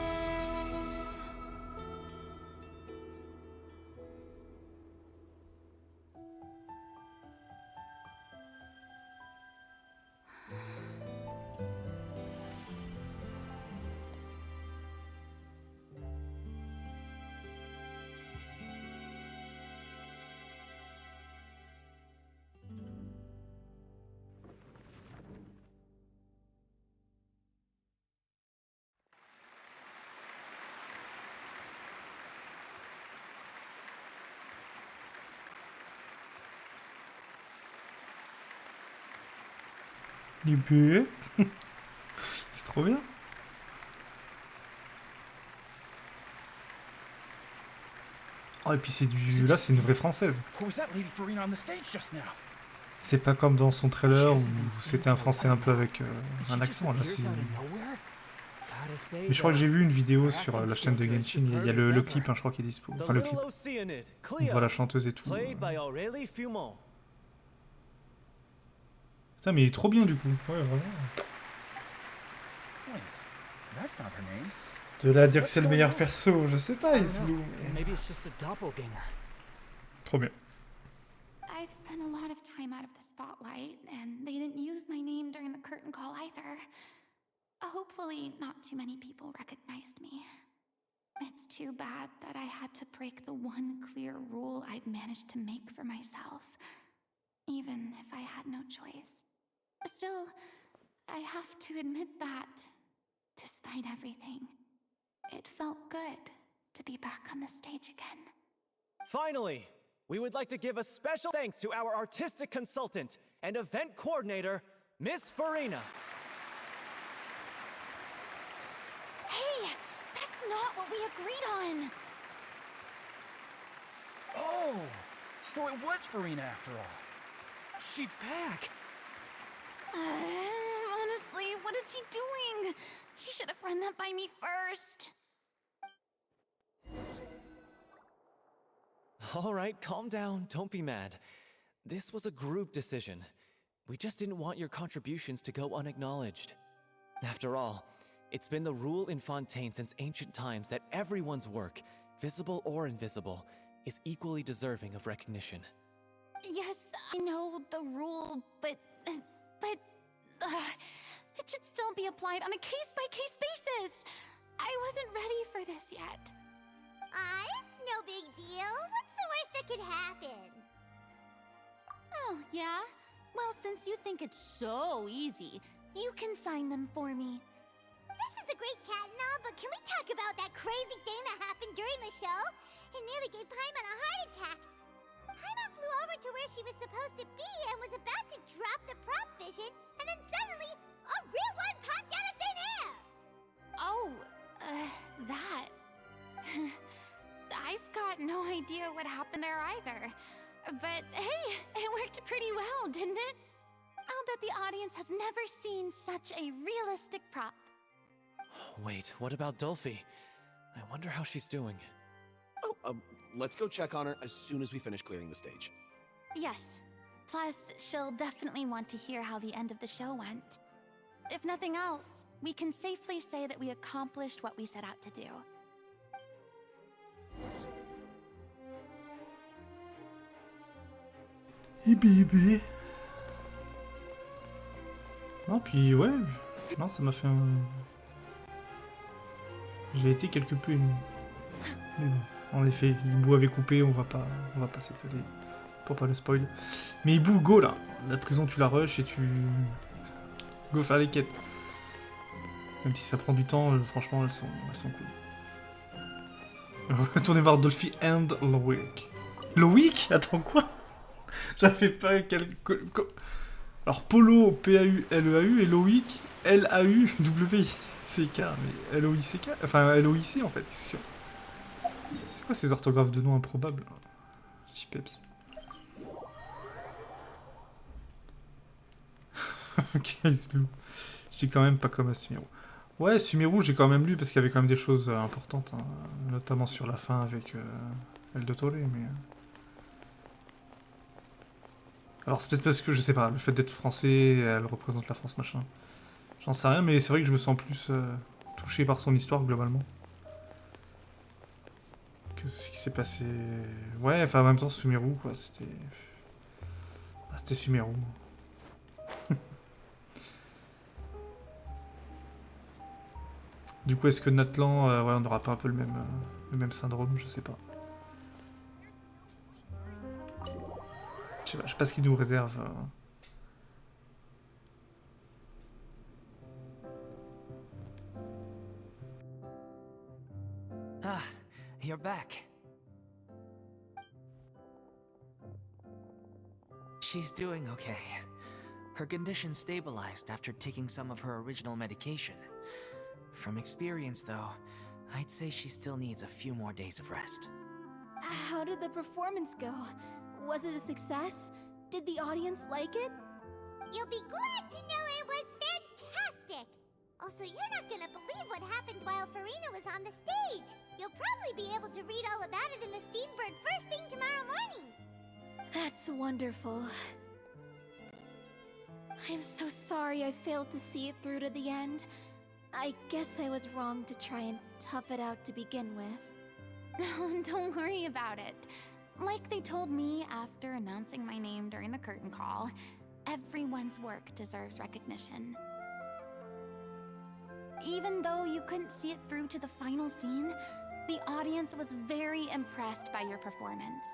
Les bœufs. C'est trop bien. Oh, et puis c'est du... Là, c'est une vraie française. Who was that lady Furina on the stage just now? C'est pas comme dans son trailer où c'était un français un peu avec un accent. Là, c'est... Mais je crois que j'ai vu une vidéo sur la chaîne de Genshin. Il y a le clip, hein, je crois, qui est dispo. Enfin, le clip. On voit la chanteuse et tout. Putain, mais il est trop bien du coup. Ouais, vraiment. De là à dire que c'est le meilleur perso, je sais pas, Is Blue. Trop bien. I've spent a lot of time out of the spotlight, and they didn't use my name during the curtain call either. Hopefully, not too many people recognized me. It's too bad that I had to break the one clear rule I'd managed to make for myself, even if I had no choice. Still, I have to admit that, despite everything, it felt good to be back on the stage again. Finally, we would like to give a special thanks to our artistic consultant and event coordinator, Miss Furina. Hey, that's not what we agreed on! Oh, so it was Furina after all. She's back. Honestly, what is he doing? He should have run that by me first. All right, calm down, don't be mad. This was a group decision. We just didn't want your contributions to go unacknowledged. After all, it's been the rule in Fontaine since ancient times that everyone's work, visible or invisible, is equally deserving of recognition. Yes, I know the rule, but it should still be applied on a case-by-case basis. I wasn't ready for this yet. It's no big deal. What's the worst that could happen? Oh, yeah? Well, since you think it's so easy, you can sign them for me. This is a great chat and all, but can we talk about that crazy thing that happened during the show? It nearly gave Paimon a heart attack. Paimon flew over to where she was supposed to be and was about to drop the prop vision, and then suddenly, a real one popped out of thin air! Oh, that. I've got no idea what happened there either. But hey, it worked pretty well, didn't it? I'll bet the audience has never seen such a realistic prop. Wait, what about Dolphy? I wonder how she's doing. Oh, let's go check on her as soon as we finish clearing the stage. Yes. Plus, she'll definitely want to hear how the end of the show went. If nothing else, we can safely say that we accomplished what we set out to do. Et bébé. Non, puis ouais. Non, ça m'a fait un... J'ai été quelque peu ému. Mais bon, en effet, Hibou avait coupé, on va pas s'étaler pour pas le spoil. Mais Hibou, go là. La prison, tu la rushes et tu... Go faire les quêtes. Même si ça prend du temps, franchement, elles sont cool. Retournez voir Dolphy and Loic. Loic? Attends, quoi? J'avais pas Alors, Polo, P-A-U-L-E-A-U, et Loic, L-A-U-W-I-C-K. Mais L-O-I-C-K? Enfin, L-O-I-C, en fait. C'est quoi ces orthographes de noms improbables? J-Peps. Ok, Blue. Je dis quand même pas comme à Sumeru. Ouais, Sumeru, j'ai quand même lu parce qu'il y avait quand même des choses importantes, hein, notamment sur la fin avec Ep.206, mais... Alors c'est peut-être parce que, je sais pas, le fait d'être français, elle représente la France, machin. J'en sais rien, mais c'est vrai que je me sens plus touché par son histoire, globalement. Que ce qui s'est passé... Ouais, enfin en même temps, Sumeru, quoi, c'était... Ah, c'était Sumeru. Du coup, est-ce que Natlan, ouais, on n'aura pas un peu le même syndrome, je sais pas. Je sais pas ce qu'il nous réserve. Ah, you're back. She's doing okay. Her condition stabilized after taking some of her original medication. From experience, though, I'd say she still needs a few more days of rest. How did the performance go? Was it a success? Did the audience like it? You'll be glad to know it was fantastic! Also, you're not gonna believe what happened while Furina was on the stage! You'll probably be able to read all about it in the Steambird first thing tomorrow morning! That's wonderful. I'm so sorry I failed to see it through to the end. I guess I was wrong to try and tough it out to begin with. No, don't worry about it. Like they told me after announcing my name during the curtain call, everyone's work deserves recognition. Even though you couldn't see it through to the final scene, the audience was very impressed by your performance.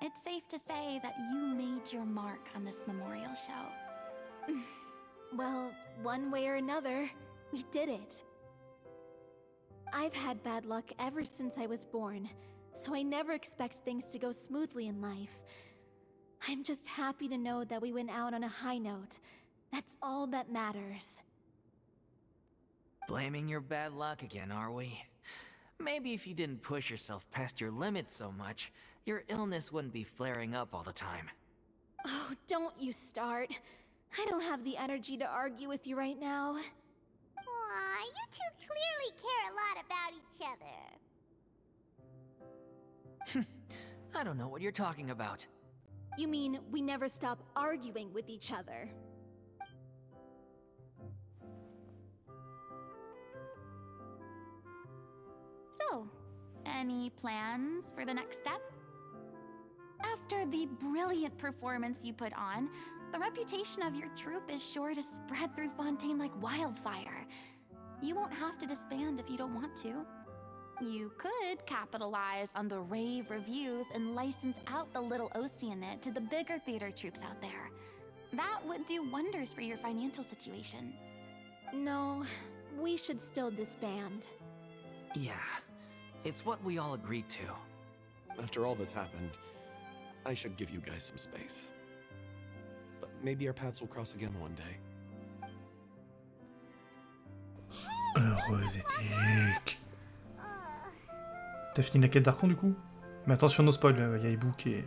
It's safe to say that you made your mark on this memorial show. Well, one way or another, we did it. I've had bad luck ever since I was born, so I never expect things to go smoothly in life. I'm just happy to know that we went out on a high note. That's all that matters. Blaming your bad luck again, are we? Maybe if you didn't push yourself past your limits so much, your illness wouldn't be flaring up all the time. Oh, don't you start. I don't have the energy to argue with you right now. Aw, you two clearly care a lot about each other. I don't know what you're talking about. You mean we never stop arguing with each other? So, any plans for the next step? After the brilliant performance you put on, the reputation of your troupe is sure to spread through Fontaine like wildfire. You won't have to disband if you don't want to. You could capitalize on the rave reviews and license out the little Oceanide to the bigger theater troupes out there. That would do wonders for your financial situation. No, we should still disband. Yeah, it's what we all agreed to. After all that's happened, I should give you guys some space. But maybe our paths will cross again one day. Hey! Heureuse éthique. T'as fini la quête d'Archon du coup? Mais attention, no spoil, il y a Ibu qui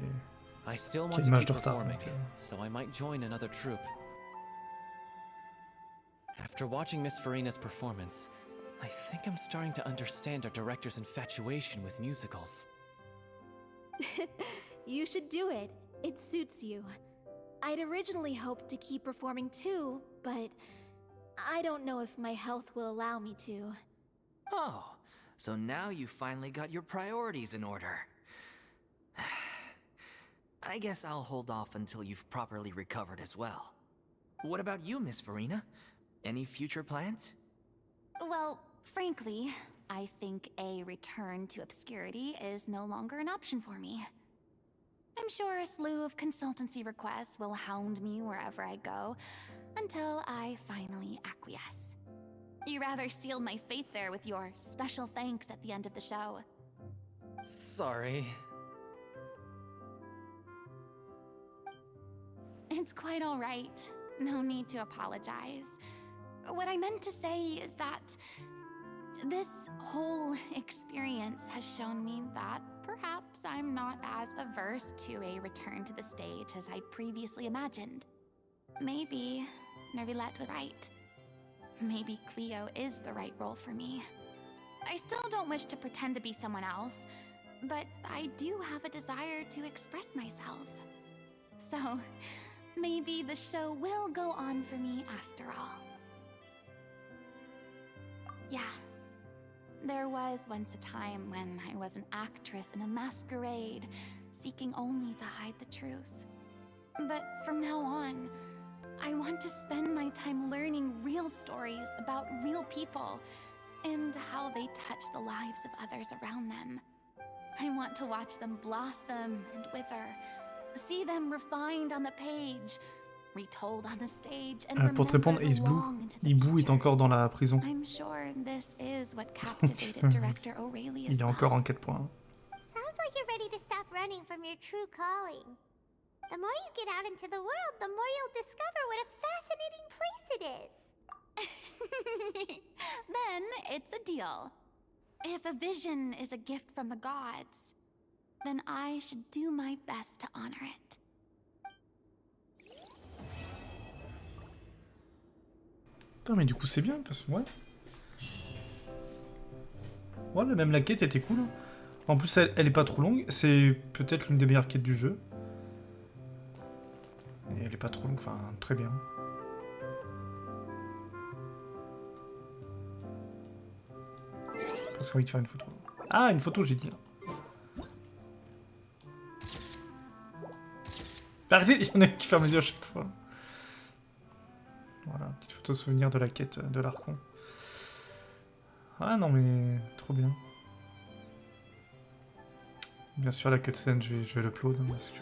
I still a want une to image keep de retard. performing, Donc, so I might join another troupe. After watching Miss Furina's performance, I think I'm starting to understand our director's infatuation with musicals. You should do it. It suits you. I'd originally hoped to keep performing too, but I don't know if my health will allow me to. Oh, so now you finally got your priorities in order. I guess I'll hold off until you've properly recovered as well. What about you, Miss Furina? Any future plans? Well, frankly, I think a return to obscurity is no longer an option for me. I'm sure a slew of consultancy requests will hound me wherever I go, until I finally acquiesce. You rather sealed my fate there with your special thanks at the end of the show. Sorry. It's quite all right. No need to apologize. What I meant to say is that this whole experience has shown me that perhaps I'm not as averse to a return to the stage as I previously imagined. Maybe Nervilette was right. Maybe Cleo is the right role for me. I still don't wish to pretend to be someone else, but I do have a desire to express myself. So, maybe the show will go on for me after all. Yeah. There was once a time when I was an actress in a masquerade, seeking only to hide the truth. But from now on, I want to spend my time learning real stories about real people and how they touch the lives of others around them. I want to watch them blossom and wither, see them refined on the page, retold on the stage, and pour te répondre, Ace Blue, Ibu est encore dans la prison. I'm sure this is what captivated Director O'Reilly as Il est encore en 4 points. Sounds like you're ready to stop running from your true calling. The more you get out into the world, the more you'll discover what a fascinating place it is. Then it's a deal. If a vision is a gift from the gods, then I should do my best to honor it. Putain, mais du coup c'est bien, parce que ouais. Voilà, même la quête était cool. En plus, elle est pas trop longue. C'est peut-être l'une des meilleures quêtes du jeu. Et elle est pas trop longue, enfin, très bien. J'ai presque envie de faire une photo. Ah, une photo, j'ai dit. Arrêtez, il y en a qui ferment les yeux à chaque fois. Voilà, petite photo souvenir de la quête de l'Archon. Ah non mais, trop bien. Bien sûr la cutscene, je vais l'upload parce que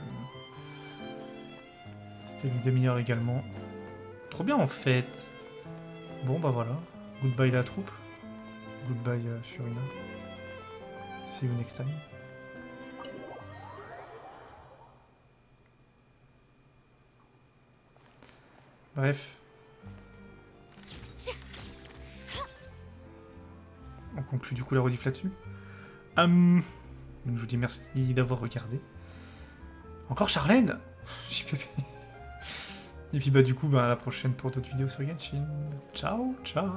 c'était l'une des meilleures également. Trop bien en fait. Bon bah voilà, goodbye la troupe. Goodbye Furina. See you next time. Bref. On conclut du coup la rediff là-dessus. Donc je vous dis merci d'avoir regardé. Encore Charlène. JPP. Et puis bah du coup bah à la prochaine pour d'autres vidéos sur Genshin. Ciao, ciao.